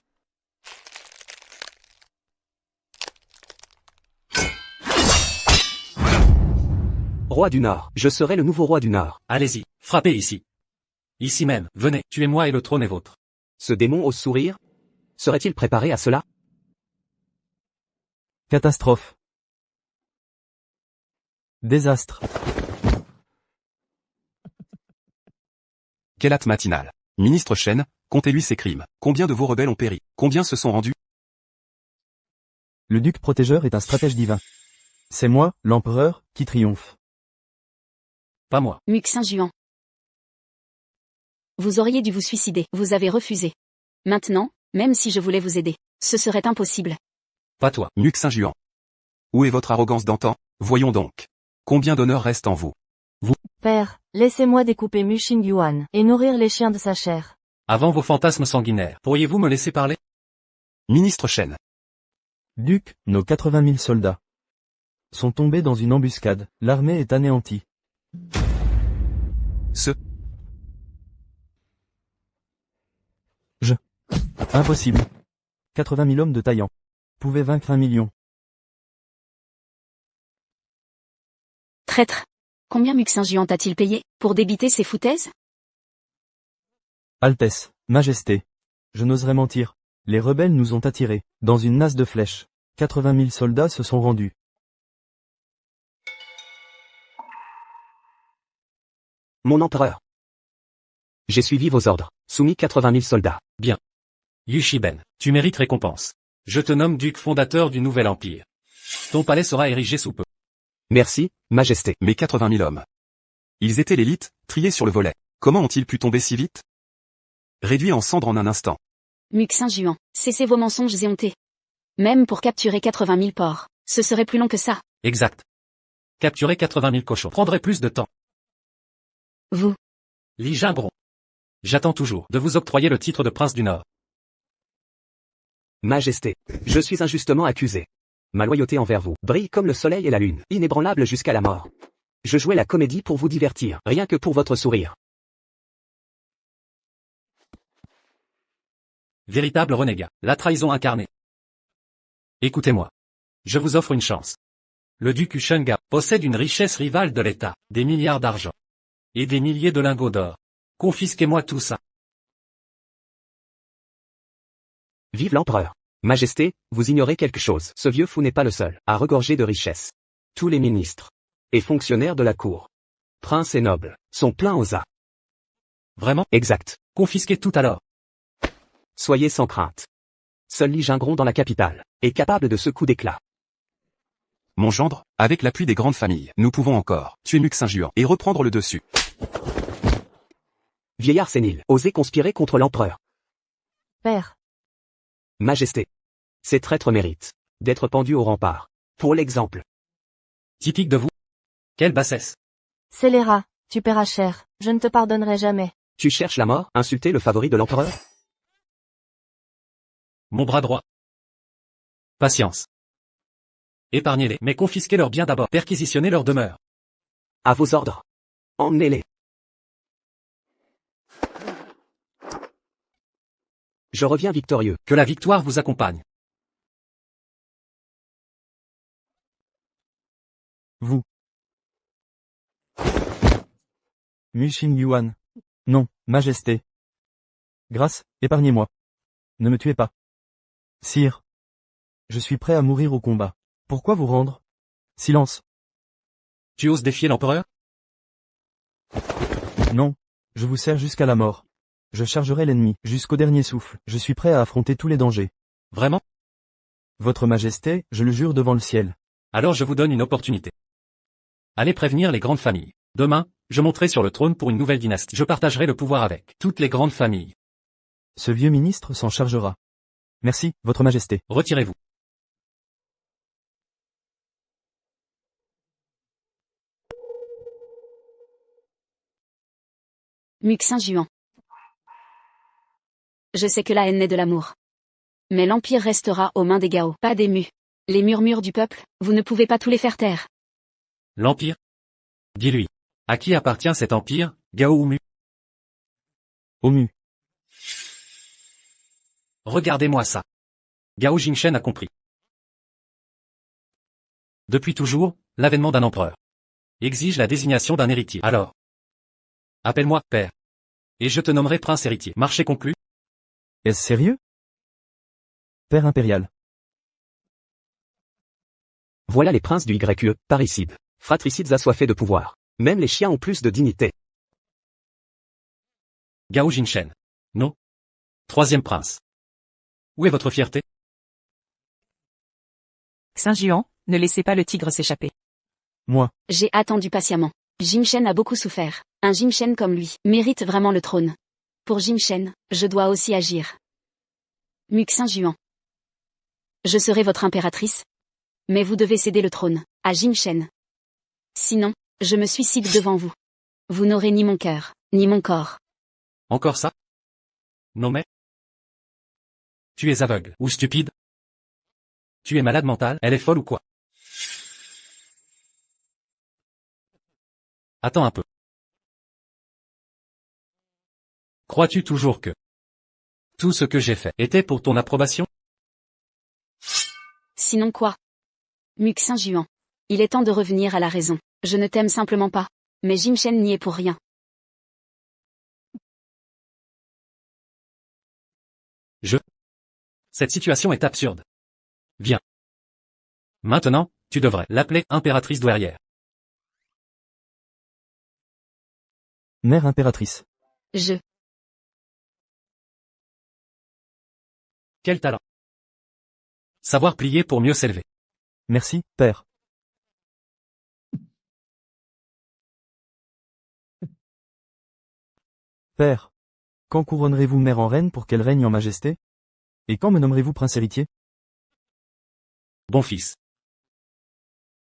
Roi du Nord, je serai le nouveau roi du Nord. Allez-y, frappez ici. Ici même, venez, tuez-moi et le trône est vôtre. Ce démon ose sourire? Serait-il préparé à cela? Catastrophe. Désastre. Quel acte matinal. Ministre Shen, comptez-lui ses crimes. Combien de vos rebelles ont péri? Combien se sont rendus? Le duc protégeur est un stratège divin. C'est moi, l'empereur, qui triomphe. Pas moi. Muxin Juan. Vous auriez dû vous suicider, vous avez refusé. Maintenant, même si je voulais vous aider, ce serait impossible. Pas toi. Muxin Juan. Où est votre arrogance d'antan? Voyons donc. Combien d'honneur reste en vous? Père, laissez-moi découper Mu Xingyuan et nourrir les chiens de sa chair. Avant vos fantasmes sanguinaires, pourriez-vous me laisser parler? Ministre Shen. Duc, nos 80 000 soldats sont tombés dans une embuscade. L'armée est anéantie. Impossible. 80 000 hommes de Taiyang pouvaient vaincre 1 million. Traître. Combien Muxin Juan t'a-t-il payé pour débiter ces foutaises? Altesse, Majesté. Je n'oserais mentir. Les rebelles nous ont attirés dans une nasse de flèches. 80 000 soldats se sont rendus. Mon empereur. J'ai suivi vos ordres, soumis 80 000 soldats. Bien. Yu Shiben, tu mérites récompense. Je te nomme duc fondateur du nouvel empire. Ton palais sera érigé sous peu. Merci, Majesté. Mais 80 000 hommes. Ils étaient l'élite, triés sur le volet. Comment ont-ils pu tomber si vite? Réduits en cendres en un instant. Muxin Juan, cessez vos mensonges éhontés. Même pour capturer 80 000 porcs, Ce serait plus long que ça. Exact. Capturer 80 000 cochons prendrait plus de temps. Vous. Li Jimbron. J'attends toujours de vous octroyer le titre de prince du Nord. Majesté, je suis injustement accusé. Ma loyauté envers vous brille comme le soleil et la lune, inébranlable jusqu'à la mort. Je jouais la comédie pour vous divertir, rien que pour votre sourire. Véritable renégat, la trahison incarnée. Écoutez-moi. Je vous offre une chance. Le duc Ushenga possède une richesse rivale de l'État, des milliards d'argent. Et des milliers de lingots d'or. Confisquez-moi tout ça. Vive l'empereur. Majesté, vous ignorez quelque chose. Ce vieux fou n'est pas le seul à regorger de richesses. Tous les ministres et fonctionnaires de la cour, princes et nobles, sont pleins aux as. Vraiment? Exact. Confisquez tout alors. Soyez sans crainte. Seul Li Jingron dans la capitale est capable de ce coup d'éclat. Mon gendre, avec l'appui des grandes familles, nous pouvons encore tuer Muxin-Juan et reprendre le dessus. Vieillard sénile, osez conspirer contre l'empereur. Père. Majesté. Ces traîtres méritent d'être pendus au rempart. Pour l'exemple. Typique de vous. Quelle bassesse. Scélérat, tu paieras cher, je ne te pardonnerai jamais. Tu cherches la mort, insulter le favori de l'empereur? Mon bras droit. Patience. Épargnez-les, mais confisquez leurs biens d'abord, perquisitionnez leur demeure. À vos ordres. Emmenez-les. Je reviens victorieux. Que la victoire vous accompagne. Vous. Muxing Yuan. Non, Majesté. Grâce, épargnez-moi. Ne me tuez pas. Sire. Je suis prêt à mourir au combat. Pourquoi vous rendre? Silence. Tu oses défier l'empereur? Non. Je vous sers jusqu'à la mort. Je chargerai l'ennemi, jusqu'au dernier souffle. Je suis prêt à affronter tous les dangers. Vraiment? Votre Majesté, je le jure devant le ciel. Alors je vous donne une opportunité. Allez prévenir les grandes familles. Demain, je monterai sur le trône pour une nouvelle dynastie. Je partagerai le pouvoir avec toutes les grandes familles. Ce vieux ministre s'en chargera. Merci, Votre Majesté. Retirez-vous. Muxin-Juan. Je sais que la haine naît de l'amour. Mais l'Empire restera aux mains des Gao, pas des Mu. Les murmures du peuple, vous ne pouvez pas tous les faire taire. L'Empire? Dis-lui. À qui appartient cet empire, Gao ou Mu? Au mu. Regardez-moi ça. Gao Jingshen a compris. Depuis toujours, l'avènement d'un empereur exige la désignation d'un héritier. Alors, appelle-moi père. Et je te nommerai prince héritier. Marché conclu? Est-ce sérieux? Père impérial. Voilà les princes du YE, parricides, fratricides assoiffés de pouvoir. Même les chiens ont plus de dignité. Gao Jingshen. Non. Troisième prince. Où est votre fierté? Saint-Juan, ne laissez pas le tigre s'échapper. Moi. J'ai attendu patiemment. Jingshen a beaucoup souffert. Un Jingshen comme lui mérite vraiment le trône. Pour Jingshen, je dois aussi agir. Muxin-Juan. Je serai votre impératrice. Mais vous devez céder le trône à Jingshen. Sinon, je me suicide devant vous. Vous n'aurez ni mon cœur, ni mon corps. Encore ça? Non mais? Tu es aveugle ou stupide? Tu es malade mental, elle est folle ou quoi? Attends un peu. Crois-tu toujours que tout ce que j'ai fait était pour ton approbation? Sinon quoi? Muxin-Juan. Il est temps de revenir à la raison. Je ne t'aime simplement pas. Mais Jingshen n'y est pour rien. Cette situation est absurde. Viens. Maintenant, tu devrais l'appeler impératrice douairière. Mère impératrice. Quel talent. Savoir plier pour mieux s'élever. Merci, père. Père. Quand couronnerez-vous mère en reine pour qu'elle règne en majesté? Et quand me nommerez-vous prince héritier? Bon fils.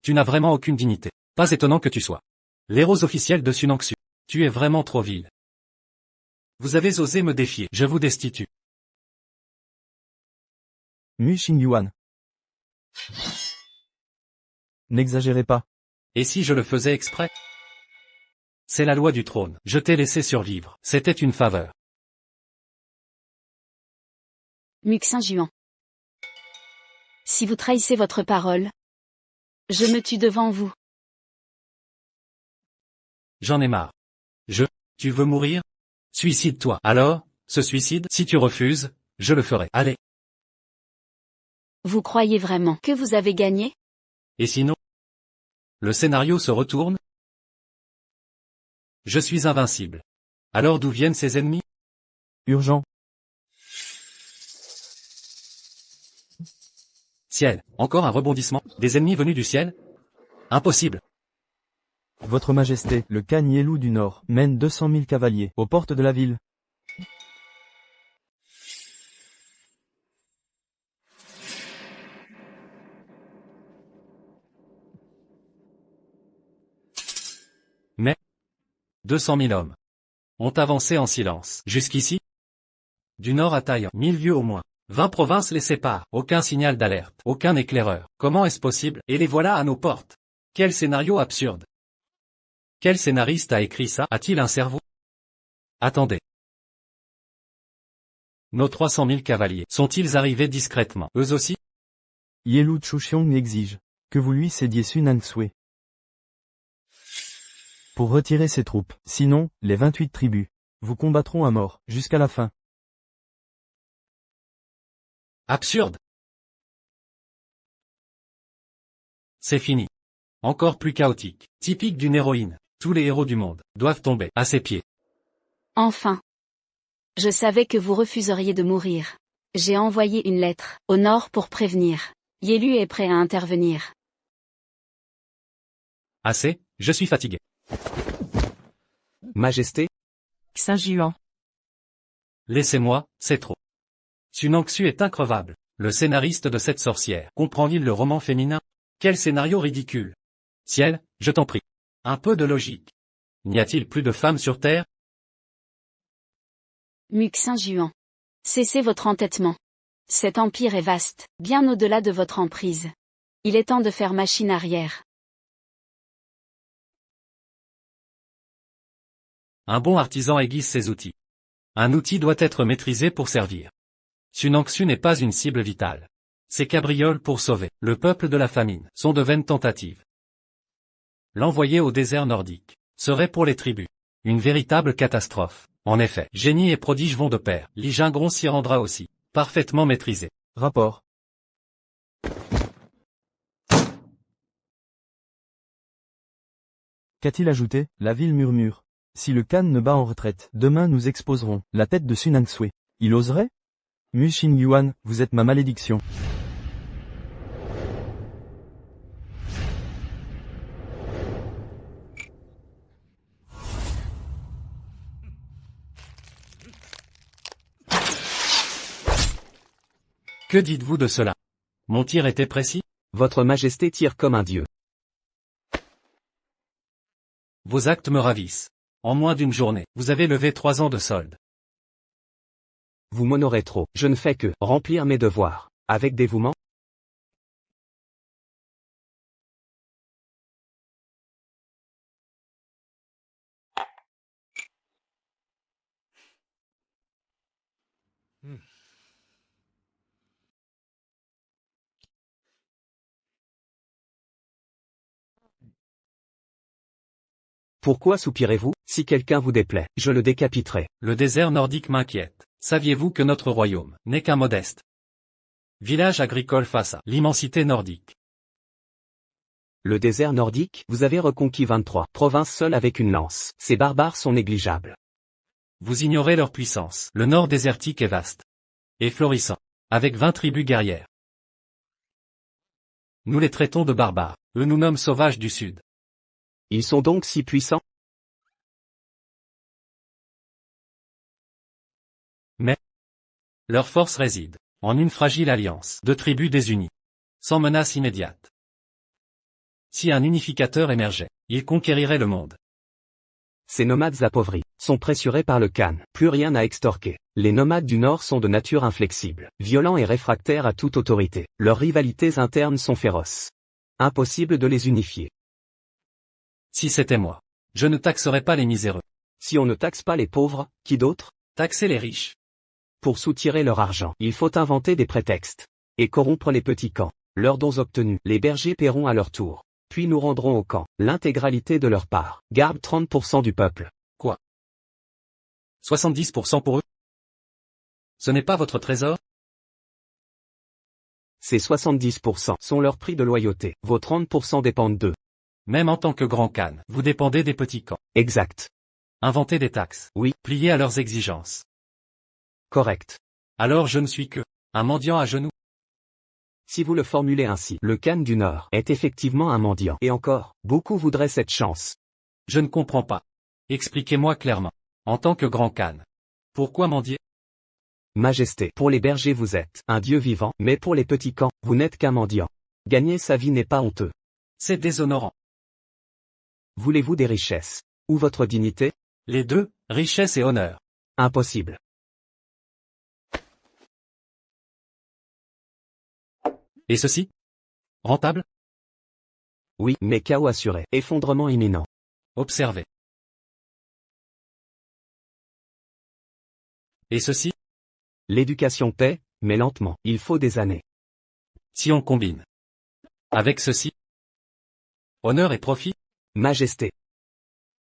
Tu n'as vraiment aucune dignité. Pas étonnant que tu sois l'héros officiel de Sunangsu. Tu es vraiment trop vil. Vous avez osé me défier. Je vous destitue. Mu Xingyuan. N'exagérez pas. Et si je le faisais exprès? C'est la loi du trône. Je t'ai laissé survivre. C'était une faveur. Muxin Juan. Si vous trahissez votre parole, je me tue devant vous. J'en ai marre. Tu veux mourir? Suicide-toi. Alors, ce suicide, si tu refuses, je le ferai. Allez. Vous croyez vraiment que vous avez gagné? Et sinon? Le scénario se retourne? Je suis invincible. Alors d'où viennent ces ennemis? Urgent. Ciel, encore un rebondissement. Des ennemis venus du ciel? Impossible. Votre Majesté, le Khan Yelou du Nord, mène 200 000 cavaliers, aux portes de la ville. Mais 200 000 hommes ont avancé en silence. Jusqu'ici? Du nord à Taïwan, 1000 lieues au moins. 20 provinces les séparent. Aucun signal d'alerte, aucun éclaireur. Comment est-ce possible? Et les voilà à nos portes. Quel scénario absurde. Quel scénariste a écrit ça? A-t-il un cerveau? Attendez. Nos 300 000 cavaliers sont-ils arrivés discrètement? Eux aussi? Yelou Chuxiong exige que vous lui cédiez Sunangsui pour retirer ses troupes. Sinon, les 28 tribus vous combattront à mort, jusqu'à la fin. Absurde. C'est fini. Encore plus chaotique. Typique d'une héroïne. Tous les héros du monde doivent tomber à ses pieds. Enfin. Je savais que vous refuseriez de mourir. J'ai envoyé une lettre au nord pour prévenir. Yelu est prêt à intervenir. Assez, je suis fatigué. Majesté, Xinjiang. Laissez-moi, c'est trop. Sunangsu est increvable. Le scénariste de cette sorcière comprend-il le roman féminin? Quel scénario ridicule. Ciel, je t'en prie. Un peu de logique. N'y a-t-il plus de femmes sur Terre? Muxin Juan. Cessez votre entêtement. Cet empire est vaste, bien au-delà de votre emprise. Il est temps de faire machine arrière. Un bon artisan aiguise ses outils. Un outil doit être maîtrisé pour servir. Sunangsu n'est pas une cible vitale. Ces cabrioles pour sauver le peuple de la famine sont de vaines tentatives. L'envoyer au désert nordique serait pour les tribus une véritable catastrophe. En effet, génie et prodige vont de pair. Li Jingron s'y rendra aussi, parfaitement maîtrisé. Rapport. Qu'a-t-il ajouté? La ville murmure. Si le Khan ne bat en retraite, demain nous exposerons la tête de Sunangsui. Il oserait? Mu Xingyuan, vous êtes ma malédiction. Que dites-vous de cela? Mon tir était précis? votre Majesté tire comme un dieu. Vos actes me ravissent. En moins d'une journée, vous avez levé 3 ans de solde. Vous m'honorez trop. Je ne fais que remplir mes devoirs. Avec dévouement. Pourquoi soupirez-vous? Si quelqu'un vous déplaît, je le décapiterai. Le désert nordique m'inquiète. Saviez-vous que notre royaume n'est qu'un modeste village agricole face à l'immensité nordique? Le désert nordique, vous avez reconquis 23 provinces seules avec une lance. Ces barbares sont négligeables. Vous ignorez leur puissance. Le nord désertique est vaste et florissant, avec 20 tribus guerrières. Nous les traitons de barbares. Eux nous nomment sauvages du sud. Ils sont donc si puissants? Mais leur force réside en une fragile alliance de tribus désunies, sans menace immédiate. Si un unificateur émergeait, il conquérirait le monde. Ces nomades appauvris sont pressurés par le Khan. Plus rien à extorquer. Les nomades du Nord sont de nature inflexible, violents et réfractaires à toute autorité. Leurs rivalités internes sont féroces. Impossible de les unifier. Si c'était moi, je ne taxerais pas les miséreux. Si on ne taxe pas les pauvres, qui d'autre? Taxer les riches. Pour soutirer leur argent, il faut inventer des prétextes. Et corrompre les petits camps. Leurs dons obtenus, les bergers paieront à leur tour. Puis nous rendrons au camp l'intégralité de leur part. Garde 30% du peuple. 70% pour eux? Ce n'est pas votre trésor? Ces 70% sont leur prix de loyauté. Vos 30% dépendent d'eux. Même en tant que grand Khan, vous dépendez des petits camps. Exact. Inventez des taxes. Oui. Pliez à leurs exigences. Correct. Alors je ne suis que un mendiant à genoux. Si vous le formulez ainsi, le Khan du Nord est effectivement un mendiant. Et encore, beaucoup voudraient cette chance. Je ne comprends pas. Expliquez-moi clairement. En tant que grand Khan. Pourquoi mendier? Majesté, pour les bergers vous êtes un dieu vivant, mais pour les petits camps, vous n'êtes qu'un mendiant. Gagner sa vie n'est pas honteux. C'est déshonorant. Voulez-vous des richesses? Ou votre dignité? Les deux, richesse et honneur. Impossible. Et ceci? Rentable? Oui, mais chaos assuré. Effondrement imminent. Observez. Et ceci? L'éducation paie, mais lentement. Il faut des années. Si on combine. Avec ceci? Honneur et profit? Majesté.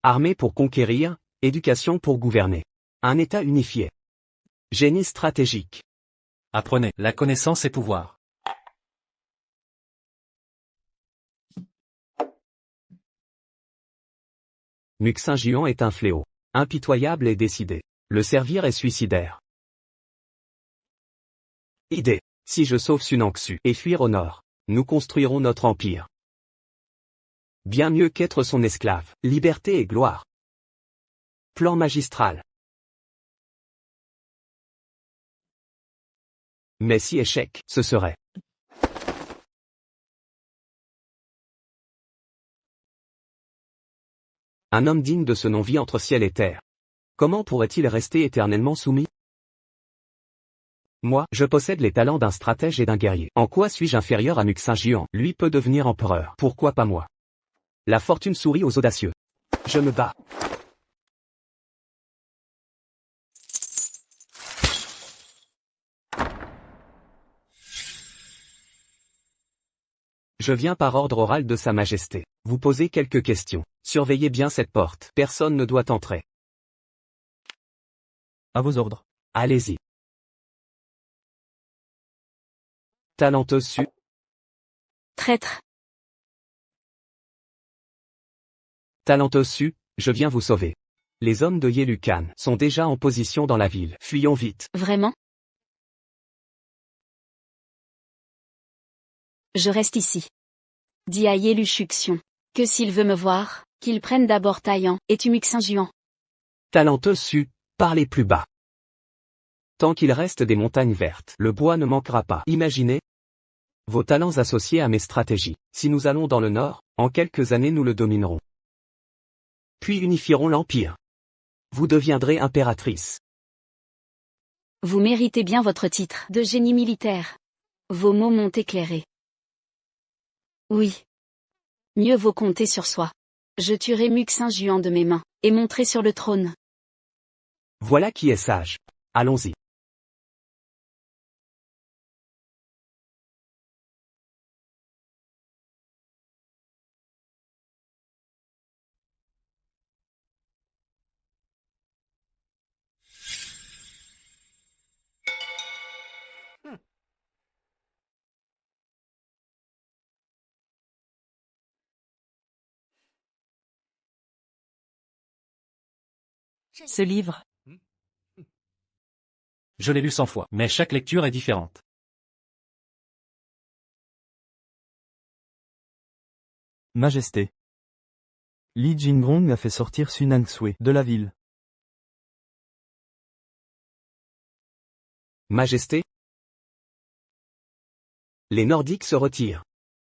Armée pour conquérir, éducation pour gouverner. Un État unifié. Génie stratégique. Apprenez, la connaissance et pouvoir. Muxin-Juan est un fléau. Impitoyable et décidé. Le servir est suicidaire. Idée. Si je sauve Sunanxu et fuir au nord, nous construirons notre empire. Bien mieux qu'être son esclave. Liberté et gloire. Plan magistral. Mais si échec, ce serait. Un homme digne de ce nom vit entre ciel et terre. Comment pourrait-il rester éternellement soumis? Moi, je possède les talents d'un stratège et d'un guerrier. En quoi suis-je inférieur à Muxin-Juan? Lui peut devenir empereur. Pourquoi pas moi? La fortune sourit aux audacieux. Je me bats. Je viens par ordre oral de Sa Majesté. Vous posez quelques questions. Surveillez bien cette porte. Personne ne doit entrer. À vos ordres. Allez-y. Talenteuse Su. Traître. Talenteuse Su, je viens vous sauver. Les hommes de Yelukan sont déjà en position dans la ville. Fuyons vite. Vraiment? Je reste ici. Dis à Yelushuxion que s'il veut me voir, qu'il prenne d'abord Taillan et Muxin-Juan. Talenteuse Su, parlez plus bas. Tant qu'il reste des montagnes vertes, le bois ne manquera pas. Imaginez vos talents associés à mes stratégies. Si nous allons dans le nord, en quelques années nous le dominerons. Puis unifierons l'empire. Vous deviendrez impératrice. Vous méritez bien votre titre de génie militaire. Vos mots m'ont éclairé. Oui. Mieux vaut compter sur soi. Je tuerai Muxin-Juan de mes mains, et monterai sur le trône. Voilà qui est sage. Allons-y. Ce livre, Je l'ai lu 100 fois, mais chaque lecture est différente. Majesté. Li Jingrong a fait sortir Sunangsue de la ville. Majesté. Les Nordiques se retirent.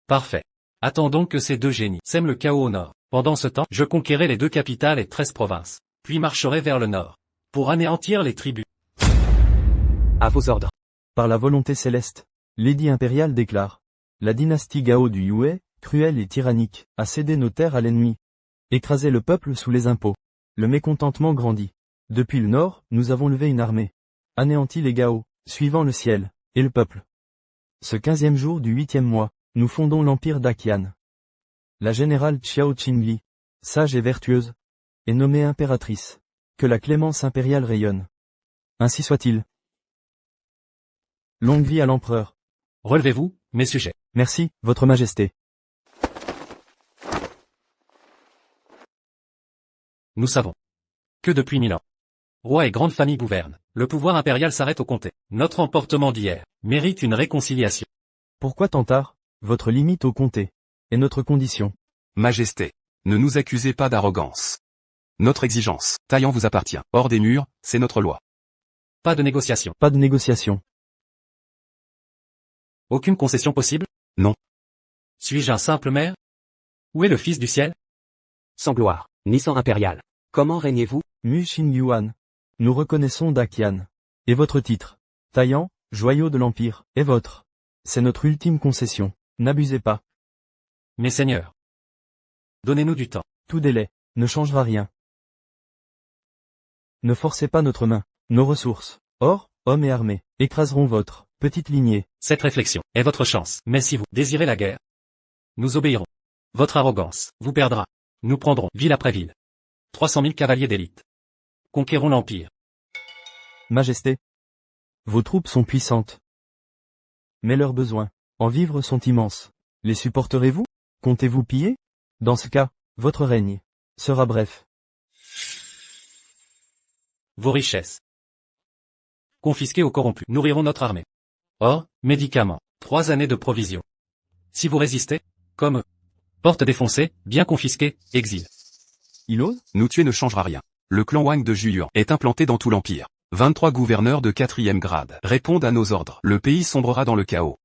Parfait. Attendons que ces deux génies sèment le chaos au nord. Pendant ce temps, je conquérai les 2 capitales et 13 provinces, puis marcherai vers le nord, pour anéantir les tribus. À vos ordres. Par la volonté céleste, l'édit impérial déclare. La dynastie Gao du Yue, cruelle et tyrannique, a cédé nos terres à l'ennemi. Écrasé le peuple sous les impôts. Le mécontentement grandit. Depuis le nord, nous avons levé une armée. Anéanti les Gao, suivant le ciel, et le peuple. Ce 15e jour du 8e mois, nous fondons l'empire d'Aqian. La générale Xiao Qingli, sage et vertueuse, est nommée impératrice. Que la clémence impériale rayonne. Ainsi soit-il. Longue vie à l'empereur. Relevez-vous, mes sujets. Merci, votre majesté. Nous savons que depuis 1000 ans, rois et grandes familles gouvernent. Le pouvoir impérial s'arrête au comté. Notre emportement d'hier mérite une réconciliation. Pourquoi tant tard? Votre limite au comté. Et notre condition. Majesté, ne nous accusez pas d'arrogance. Notre exigence, Taillan vous appartient. Hors des murs, c'est notre loi. Pas de négociation. Pas de négociation. Aucune concession possible? Non. Suis-je un simple maire? Où est le fils du ciel? Sans gloire, ni sang impérial. Comment régnez-vous? Mu Xingyuan. Nous reconnaissons Daqian. Et votre titre. Taillan, joyau de l'Empire, est votre. C'est notre ultime concession. N'abusez pas. Mes seigneurs, donnez-nous du temps. Tout délai ne changera rien. Ne forcez pas notre main. Nos ressources, or, hommes et armées, écraseront votre petite lignée. Cette réflexion est votre chance. Mais si vous désirez la guerre, nous obéirons. Votre arrogance vous perdra. Nous prendrons ville après ville. 300 000 cavaliers d'élite. Conquérons l'Empire. Majesté. Vos troupes sont puissantes. Mais leurs besoins en vivres sont immenses. Les supporterez-vous? Comptez-vous piller? Dans ce cas, votre règne sera bref. Vos richesses, confisquées aux corrompus, nourriront notre armée. Or, médicaments, 3 années de provisions. Si vous résistez, comme eux, porte défoncée, bien confisquée, exil. Il ose? Nous tuer ne changera rien. Le clan Wang de Juyuan est implanté dans tout l'Empire. 23 gouverneurs de 4e grade répondent à nos ordres. Le pays sombrera dans le chaos.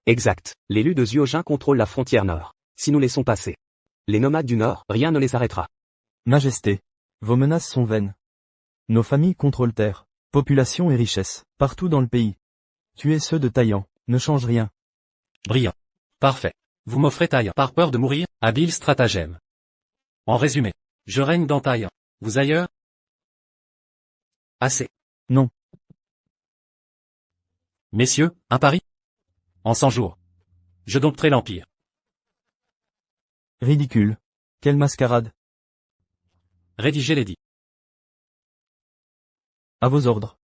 Exact. L'élu de Zuojin contrôle la frontière nord. Si nous laissons passer les nomades du nord, rien ne les arrêtera. Majesté. Vos menaces sont vaines. Nos familles contrôlent terre, population et richesse, partout dans le pays. Tuer ceux de Taillan ne change rien. Brillant. Parfait. Vous m'offrez Taillan par peur de mourir? Habile stratagème. En résumé, je règne dans Taillan. Vous ailleurs? Assez. Non. Messieurs, un pari? En 100 jours, je dompterai l'Empire. Ridicule. Quelle mascarade. Rédigez l'édit. À vos ordres.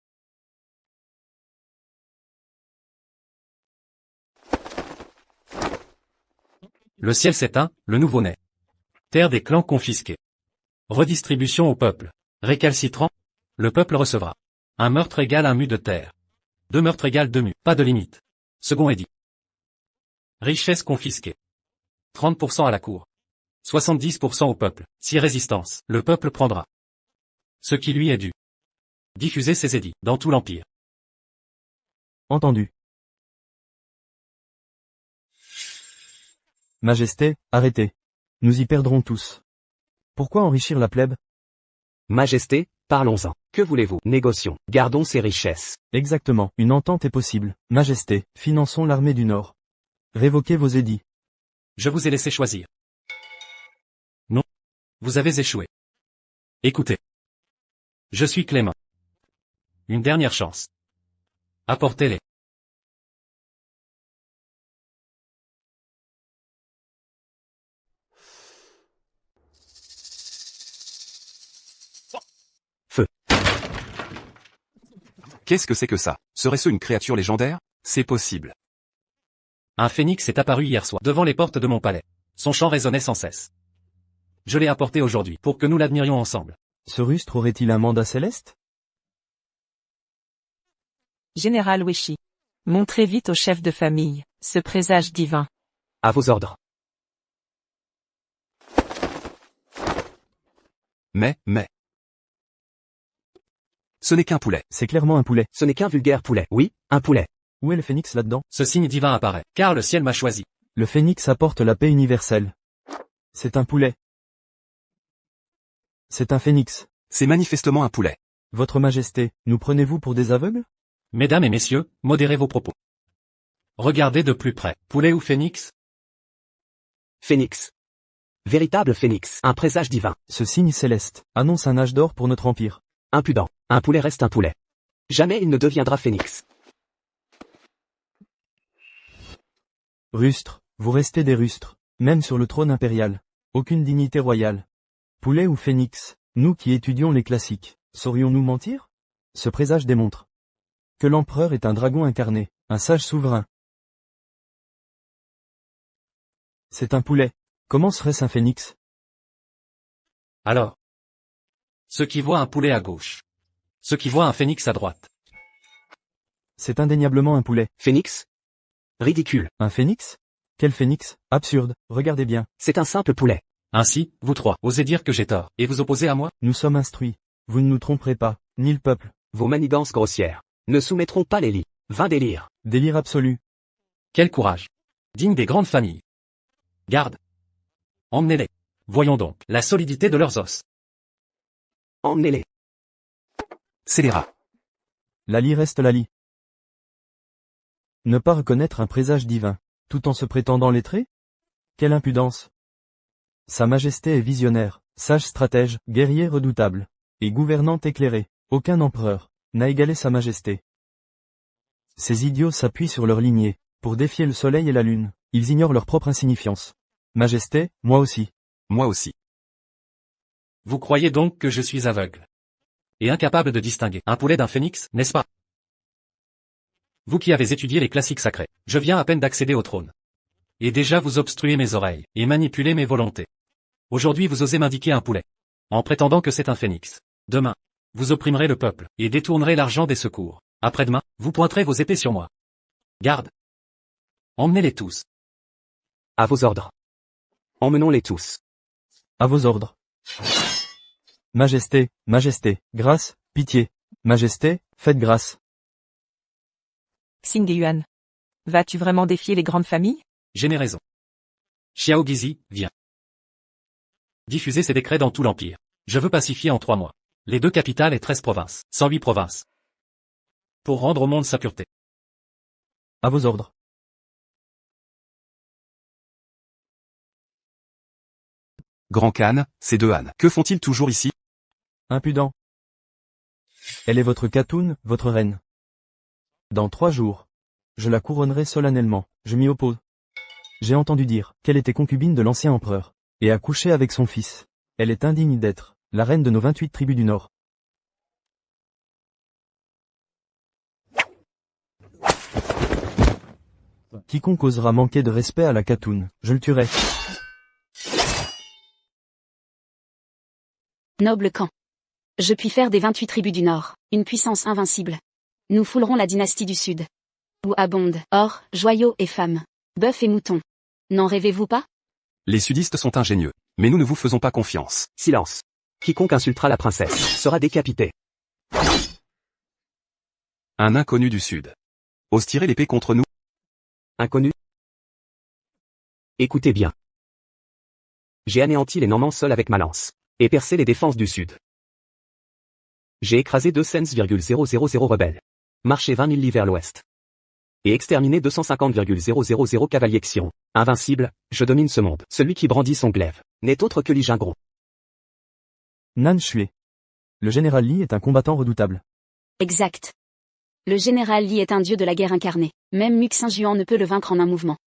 Le ciel s'éteint, le nouveau-né. Terre des clans confisqués. Redistribution au peuple. Récalcitrant, le peuple recevra. Un meurtre égale un mu de terre. 2 meurtres égale 2 mus, pas de limite. Second édit. Richesse confisquée. 30% à la cour. 70% au peuple. Si résistance, le peuple prendra ce qui lui est dû. Diffusez ces édits dans tout l'Empire. Entendu. Majesté, arrêtez. Nous y perdrons tous. Pourquoi enrichir la plèbe? Majesté, parlons-en. Que voulez-vous? Négocions. Gardons ces richesses. Exactement. Une entente est possible. Majesté, finançons l'armée du Nord. Révoquez vos édits. Je vous ai laissé choisir. Non. Vous avez échoué. Écoutez. Je suis Clément. Une dernière chance. Apportez-les. Qu'est-ce que c'est que ça? Serait-ce une créature légendaire? C'est possible. Un phénix est apparu hier soir devant les portes de mon palais. Son chant résonnait sans cesse. Je l'ai apporté aujourd'hui pour que nous l'admirions ensemble. Ce rustre aurait-il un mandat céleste? Général Weshi. Montrez vite au chef de famille ce présage divin. À vos ordres. Mais. Ce n'est qu'un poulet. C'est clairement un poulet. Ce n'est qu'un vulgaire poulet. Oui, un poulet. Où est le phénix là-dedans? Ce signe divin apparaît, car le ciel m'a choisi. Le phénix apporte la paix universelle. C'est un poulet. C'est un phénix. C'est manifestement un poulet. Votre Majesté, nous prenez-vous pour des aveugles? Mesdames et messieurs, modérez vos propos. Regardez de plus près. Poulet ou phénix? Phénix. Véritable phénix, un présage divin. Ce signe céleste annonce un âge d'or pour notre empire. Impudent. Un poulet reste un poulet. Jamais il ne deviendra phénix. Rustres, vous restez des rustres, même sur le trône impérial. Aucune dignité royale. Poulet ou phénix, nous qui étudions les classiques, saurions-nous mentir? Ce présage démontre que l'empereur est un dragon incarné, un sage souverain. C'est un poulet. Comment serait-ce un phénix? Alors. Ceux qui voient un poulet à gauche. Ceux qui voient un phénix à droite. C'est indéniablement un poulet. Phénix? Ridicule. Un phénix? Quel phénix? Absurde, regardez bien. C'est un simple poulet. Ainsi, vous trois, osez dire que j'ai tort, et vous opposez à moi? Nous sommes instruits. Vous ne nous tromperez pas, ni le peuple. Vos manigances grossières ne soumettront pas les lits. Vain délire. Délire absolu. Quel courage. Digne des grandes familles. Garde. Emmenez-les. Voyons donc la solidité de leurs os. Emmenez-les. Scélérat. La lie reste la lie. Ne pas reconnaître un présage divin, tout en se prétendant lettré? Quelle impudence! Sa Majesté est visionnaire, sage stratège, guerrier redoutable, et gouvernante éclairée. Aucun empereur n'a égalé Sa Majesté. Ces idiots s'appuient sur leur lignée, pour défier le soleil et la lune. Ils ignorent leur propre insignifiance. Majesté, moi aussi. Moi aussi. Vous croyez donc que je suis aveugle et incapable de distinguer un poulet d'un phénix, n'est-ce pas? Vous qui avez étudié les classiques sacrés, je viens à peine d'accéder au trône. Et déjà vous obstruez mes oreilles, et manipulez mes volontés. Aujourd'hui vous osez m'indiquer un poulet, en prétendant que c'est un phénix. Demain, vous opprimerez le peuple, et détournerez l'argent des secours. Après-demain, vous pointerez vos épées sur moi. Garde. Emmenez-les tous. À vos ordres. Emmenons-les tous. À vos ordres. Majesté, Majesté, grâce, pitié. Majesté, faites grâce. Xing Yuan. Vas-tu vraiment défier les grandes familles? J'ai raison. Xiao Guizi, viens. Diffusez ces décrets dans tout l'Empire. Je veux pacifier en 3 mois. Les 2 capitales et 13 provinces, 108 provinces. Pour rendre au monde sa pureté. À vos ordres. Grand Khan, ces 2 ânes, que font-ils toujours ici? Impudent. Elle est votre Khatoun, votre reine. Dans 3 jours. Je la couronnerai solennellement, je m'y oppose. J'ai entendu dire qu'elle était concubine de l'ancien empereur, et a couché avec son fils. Elle est indigne d'être la reine de nos 28 tribus du Nord. Quiconque osera manquer de respect à la Khatoun, je le tuerai. Noble Khan. Je puis faire des 28 tribus du Nord, une puissance invincible. Nous foulerons la dynastie du Sud. Où abondent or, joyaux et femmes, bœufs et moutons. N'en rêvez-vous pas? Les sudistes sont ingénieux, mais nous ne vous faisons pas confiance. Silence. Quiconque insultera la princesse sera décapité. Un inconnu du Sud. Ose tirer l'épée contre nous? Inconnu? Écoutez bien. J'ai anéanti les Normands seuls avec ma lance, et percé les défenses du Sud. J'ai écrasé 200,000 rebelles, marché 20 000 lits vers l'ouest, et exterminé 250,000 cavaliers Xion. Invincible, je domine ce monde. Celui qui brandit son glaive n'est autre que Li Jingron. Nan Shui. Le général Li est un combattant redoutable. Exact. Le général Li est un dieu de la guerre incarné. Même Muxin Juan ne peut le vaincre en un mouvement.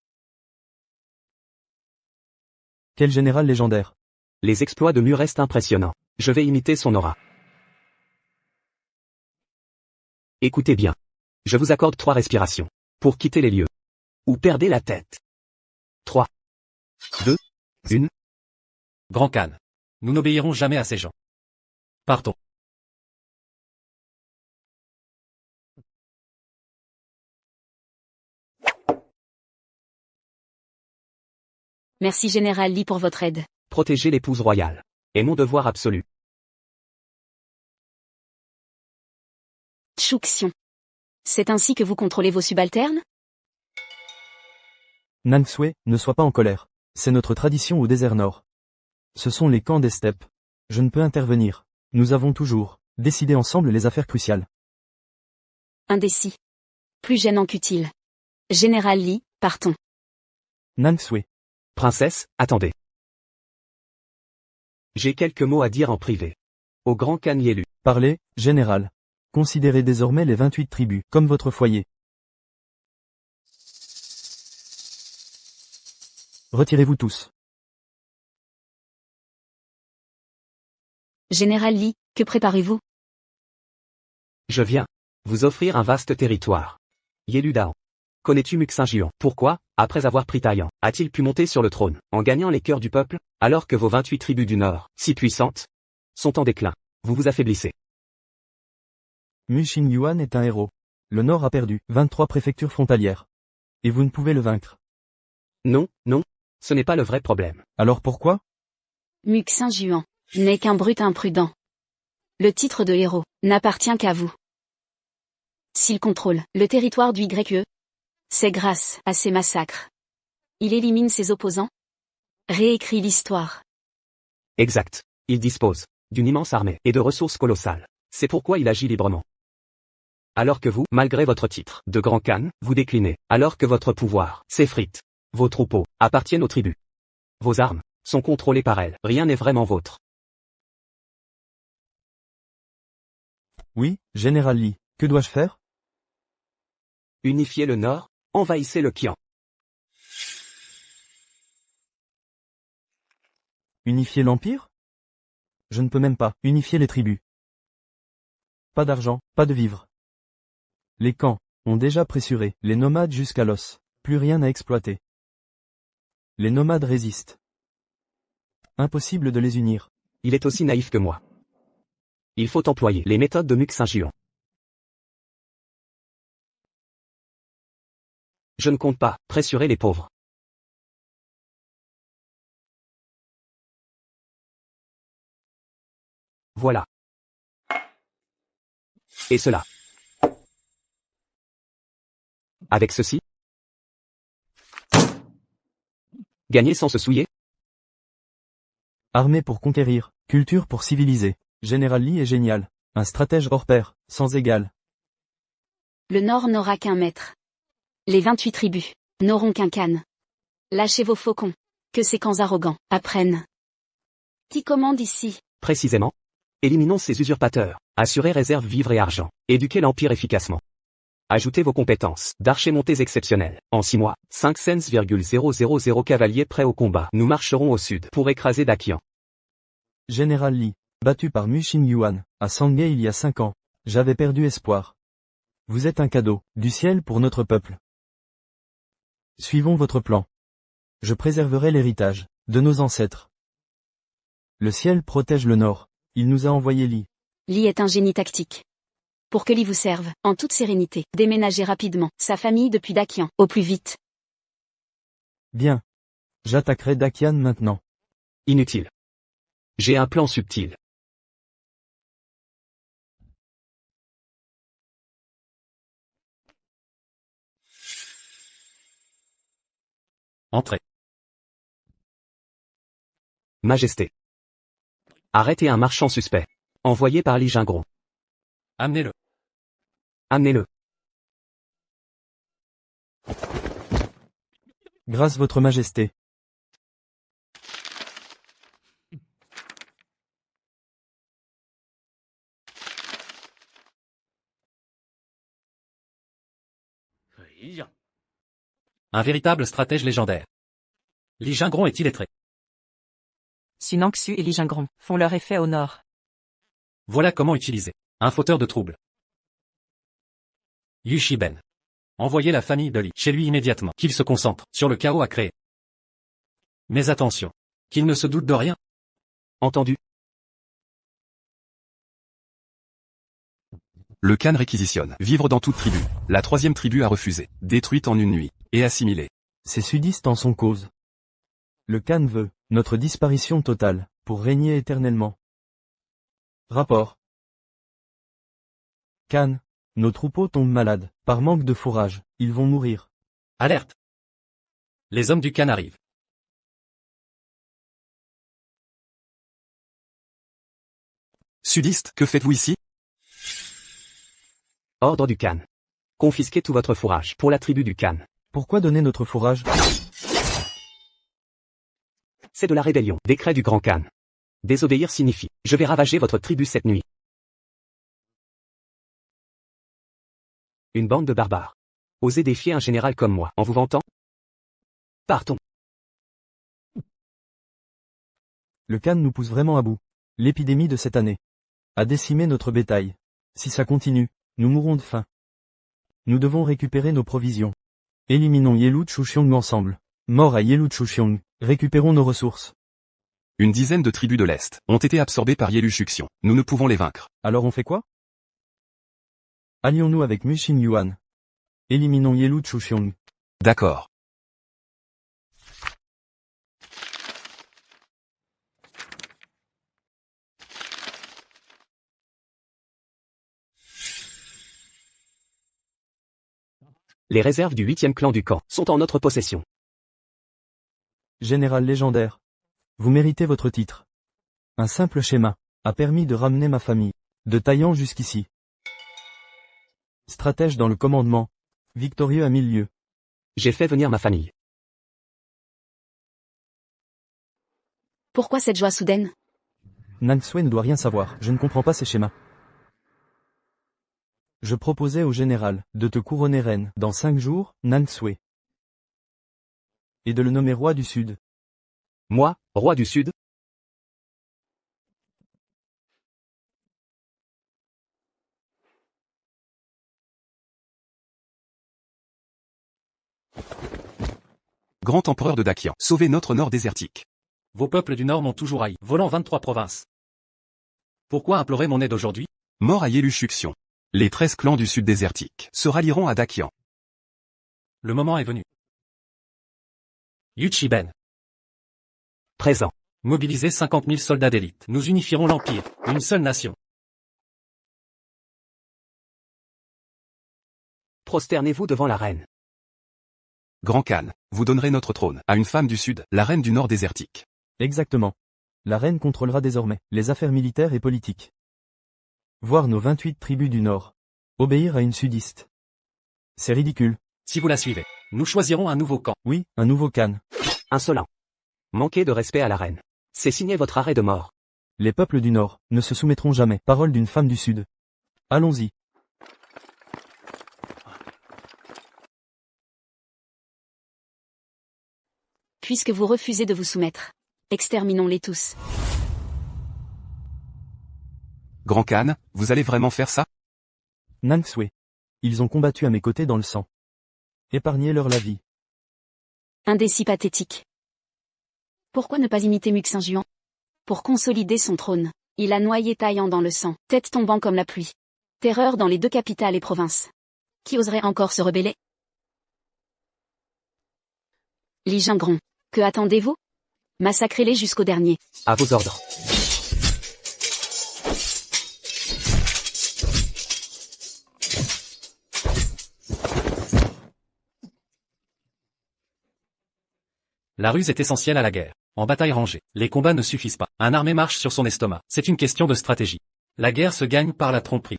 Quel général légendaire. Les exploits de Mu restent impressionnants. Je vais imiter son aura. Écoutez bien. Je vous accorde 3 respirations. Pour quitter les lieux. Ou perdez la tête. 3, 2, 1. Grand Khan. Nous n'obéirons jamais à ces gens. Partons. Merci général Li pour votre aide. Protéger l'épouse royale est mon devoir absolu. Tchouxion. C'est ainsi que vous contrôlez vos subalternes? Nangsui, ne sois pas en colère. C'est notre tradition au désert nord. Ce sont les camps des steppes. Je ne peux intervenir. Nous avons toujours décidé ensemble les affaires cruciales. Indécis. Plus gênant qu'utile. Général Lee, partons. Nangsui. Princesse, attendez. J'ai quelques mots à dire en privé. Au grand Khan Yelu. Parlez, général. Considérez désormais les 28 tribus comme votre foyer. Retirez-vous tous. Général Lee, que préparez-vous? Je viens vous offrir un vaste territoire. Yelu Dao. Connais-tu Muxin-Jian? Pourquoi, après avoir pris Taïan, a-t-il pu monter sur le trône, en gagnant les cœurs du peuple, alors que vos 28 tribus du Nord, si puissantes, sont en déclin? Vous vous affaiblissez. Mu Xingyuan est un héros. Le Nord a perdu 23 préfectures frontalières. Et vous ne pouvez le vaincre. Non, non, ce n'est pas le vrai problème. Alors pourquoi? Muxin-Juan n'est qu'un brute imprudent. Le titre de héros n'appartient qu'à vous. S'il contrôle le territoire du YE, c'est grâce à ses massacres. Il élimine ses opposants, réécrit l'histoire. Exact. Il dispose d'une immense armée et de ressources colossales. C'est pourquoi il agit librement. Alors que vous, malgré votre titre de grand Khan, vous déclinez, alors que votre pouvoir s'effrite. Vos troupeaux appartiennent aux tribus. Vos armes sont contrôlées par elles. Rien n'est vraiment vôtre. Oui, général Lee. Que dois-je faire? Unifiez le Nord, envahissez le Qian. Unifier l'Empire? Je ne peux même pas unifier les tribus. Pas d'argent, pas de vivres. Les camps ont déjà pressuré les nomades jusqu'à l'os. Plus rien à exploiter. Les nomades résistent. Impossible de les unir. Il est aussi naïf que moi. Il faut employer les méthodes de Muxin-Jian. Je ne compte pas pressurer les pauvres. Voilà. Et cela. Avec ceci. Gagner sans se souiller. Armée pour conquérir, culture pour civiliser. Général Lee est génial. Un stratège hors pair, sans égal. Le Nord n'aura qu'un maître. Les 28 tribus n'auront qu'un Khan. Lâchez vos faucons. Que ces camps arrogants apprennent. Qui commande ici? Précisément. Éliminons ces usurpateurs. Assurez réserve vivres et argent. Éduquez l'Empire efficacement. Ajoutez vos compétences d'archers montés exceptionnels. En 6 mois, 500,000 cavaliers prêts au combat. Nous marcherons au sud pour écraser Dakian. Général Lee, battu par Mu Xingyuan, à Sangay il y a 5 ans. J'avais perdu espoir. Vous êtes un cadeau du ciel pour notre peuple. Suivons votre plan. Je préserverai l'héritage de nos ancêtres. Le ciel protège le Nord. Il nous a envoyé Lee. Lee est un génie tactique. Pour que Lee vous serve, en toute sérénité, déménagez rapidement sa famille depuis Dakian, au plus vite. Bien. J'attaquerai Dakian maintenant. Inutile. J'ai un plan subtil. Entrez. Majesté. Arrêtez un marchand suspect. Envoyé par Li Jingron. Amenez-le. Amenez-le. Grâce votre majesté. Un véritable stratège légendaire. Li Jingron est illettré. Sunangsu et Li Jingron font leur effet au nord. Voilà comment utiliser un fauteur de troubles. Yu Shiben. Envoyez la famille de Li chez lui immédiatement, qu'il se concentre sur le chaos à créer. Mais attention, qu'il ne se doute de rien. Entendu. Le Khan réquisitionne. Vivre dans toute tribu. La 3e tribu a refusé. Détruite en une nuit. Et assimilée. Ces sudistes en sont cause. Le Khan veut notre disparition totale, pour régner éternellement. Rapport. Khan, nos troupeaux tombent malades, par manque de fourrage, ils vont mourir. Alerte. Les hommes du Khan arrivent. Sudistes, que faites-vous ici? Ordre du Khan. Confisquez tout votre fourrage pour la tribu du Khan. Pourquoi donner notre fourrage? C'est de la rébellion. Décret du Grand Khan. Désobéir signifie, je vais ravager votre tribu cette nuit. Une bande de barbares. Osez défier un général comme moi, en vous vantant? Partons. Le Khan nous pousse vraiment à bout. L'épidémie de cette année a décimé notre bétail. Si ça continue, nous mourrons de faim. Nous devons récupérer nos provisions. Éliminons Yelu Chuxiong ensemble. Mort à Yelu Chuxiong. Récupérons nos ressources. Une dizaine de tribus de l'Est ont été absorbées par Yelushuxion. Nous ne pouvons les vaincre. Alors on fait quoi? Allions-nous avec Mushin Yuan. Éliminons Yelu Chuxiong. D'accord. Les réserves du 8e clan du camp sont en notre possession. Général légendaire. Vous méritez votre titre. Un simple schéma a permis de ramener ma famille de Taïan jusqu'ici. Stratège dans le commandement. Victorieux à 1000 lieues. J'ai fait venir ma famille. Pourquoi cette joie soudaine? Nansui ne doit rien savoir, je ne comprends pas ces schémas. Je proposais au général de te couronner reine dans 5 jours, Nansui. Et de le nommer roi du Sud. Moi, roi du Sud? Grand empereur de Dakian, sauvez notre nord désertique. Vos peuples du Nord m'ont toujours haï, volant 23 provinces. Pourquoi implorer mon aide aujourd'hui? Mort à Yelushuxion. Les 13 clans du Sud désertique se rallieront à Dakian. Le moment est venu. Yuchiben. Présent. Mobilisez 50 000 soldats d'élite. Nous unifierons l'Empire, une seule nation. Prosternez-vous devant la reine. Grand Khan, vous donnerez notre trône à une femme du Sud, la reine du Nord désertique. Exactement. La reine contrôlera désormais les affaires militaires et politiques. Voir nos 28 tribus du Nord obéir à une sudiste. C'est ridicule. Si vous la suivez, nous choisirons un nouveau camp. Oui, un nouveau Khan. Insolent. Manquez de respect à la reine. C'est signer votre arrêt de mort. Les peuples du Nord ne se soumettront jamais. Parole d'une femme du Sud. Allons-y. Puisque vous refusez de vous soumettre, exterminons-les tous. Grand Khan, vous allez vraiment faire ça? Nansui. Ils ont combattu à mes côtés dans le sang. Épargnez-leur la vie. Indécis pathétique. Pourquoi ne pas imiter Muxin-Juan? Pour consolider son trône, il a noyé Taïan dans le sang, tête tombant comme la pluie. Terreur dans les 2 capitales et provinces. Qui oserait encore se rebeller? Li Jingron, que attendez-vous? Massacrez-les jusqu'au dernier. À vos ordres. La ruse est essentielle à la guerre. En bataille rangée, les combats ne suffisent pas. Un armée marche sur son estomac. C'est une question de stratégie. La guerre se gagne par la tromperie.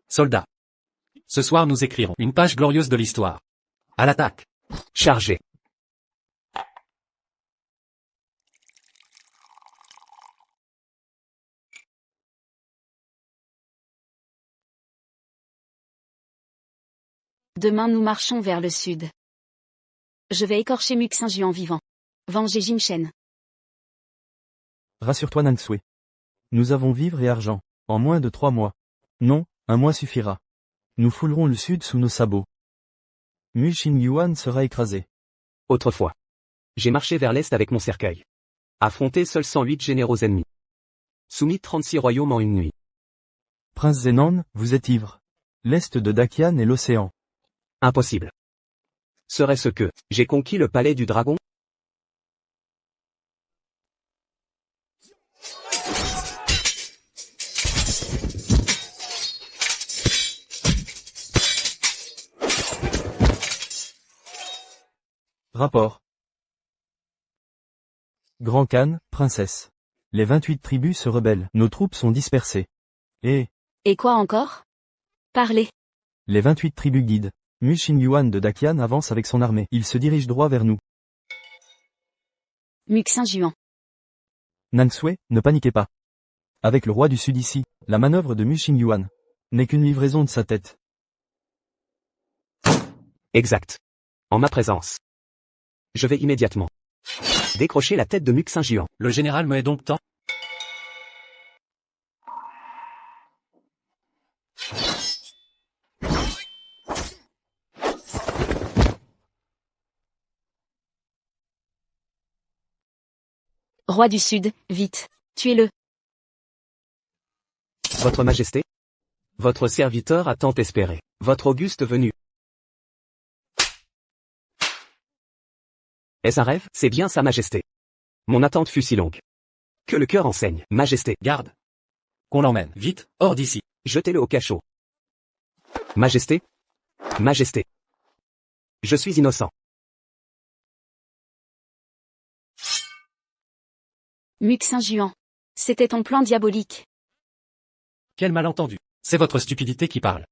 Soldats. Ce soir nous écrirons une page glorieuse de l'histoire. À l'attaque. Chargez. Demain nous marchons vers le sud. Je vais écorcher Muxin-Juan vivant. Venger Jin-Shen. Rassure-toi Nansui. Nous avons vivre et argent. En moins de 3 mois. Non, un mois suffira. Nous foulerons le sud sous nos sabots. Mushin Yuan sera écrasé. Autrefois. J'ai marché vers l'est avec mon cercueil. Affronté seuls 108 généraux ennemis. Soumis 36 royaumes en une nuit. Prince Zenan, vous êtes ivre. L'est de Dakian et l'océan. Impossible. Serait-ce que j'ai conquis le palais du dragon? Rapport. Grand Khan, princesse. Les 28 tribus se rebellent. Nos troupes sont dispersées. Et Et quoi encore? Parlez. les 28 tribus guident. Mu Xingyuan de Daqian avance avec son armée. Il se dirige droit vers nous. Muxin Juan. Nansui, ne paniquez pas. Avec le roi du sud ici, la manœuvre de Mu Xingyuan n'est qu'une livraison de sa tête. Exact. En ma présence. Je vais immédiatement décrocher la tête de Muxin Juan. Le général me est donc temps. Roi du Sud, vite. Tuez-le. Votre Majesté? Votre serviteur a tant espéré. Votre auguste venue. Est-ce un rêve? C'est bien Sa Majesté. Mon attente fut si longue. Que le cœur enseigne, Majesté. Garde. Qu'on l'emmène, vite, hors d'ici. Jetez-le au cachot. Majesté? Majesté. Je suis innocent. Muxin Juan. C'était ton plan diabolique. Quel malentendu. C'est votre stupidité qui parle.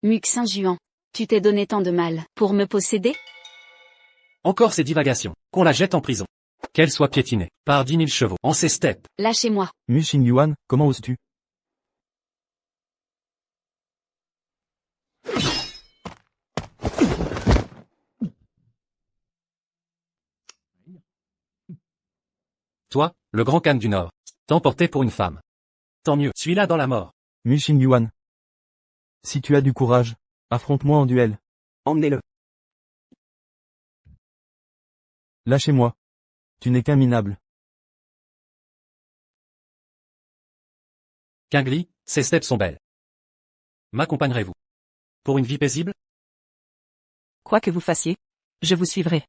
Muxin Juan. Tu t'es donné tant de mal pour me posséder? Encore ces divagations. Qu'on la jette en prison. Qu'elle soit piétinée par 10 000 chevaux en ces steppes. Lâchez-moi. Mu Xingyuan, comment oses-tu? Toi, le grand Khan du Nord. T'emporter pour une femme. Tant mieux, suis-là dans la mort. Mu Xingyuan. Si tu as du courage, affronte-moi en duel. Emmenez-le. Lâchez-moi. Tu n'es qu'un minable. Kingli, ces steppes sont belles. M'accompagnerez-vous pour une vie paisible? Quoi que vous fassiez, je vous suivrai.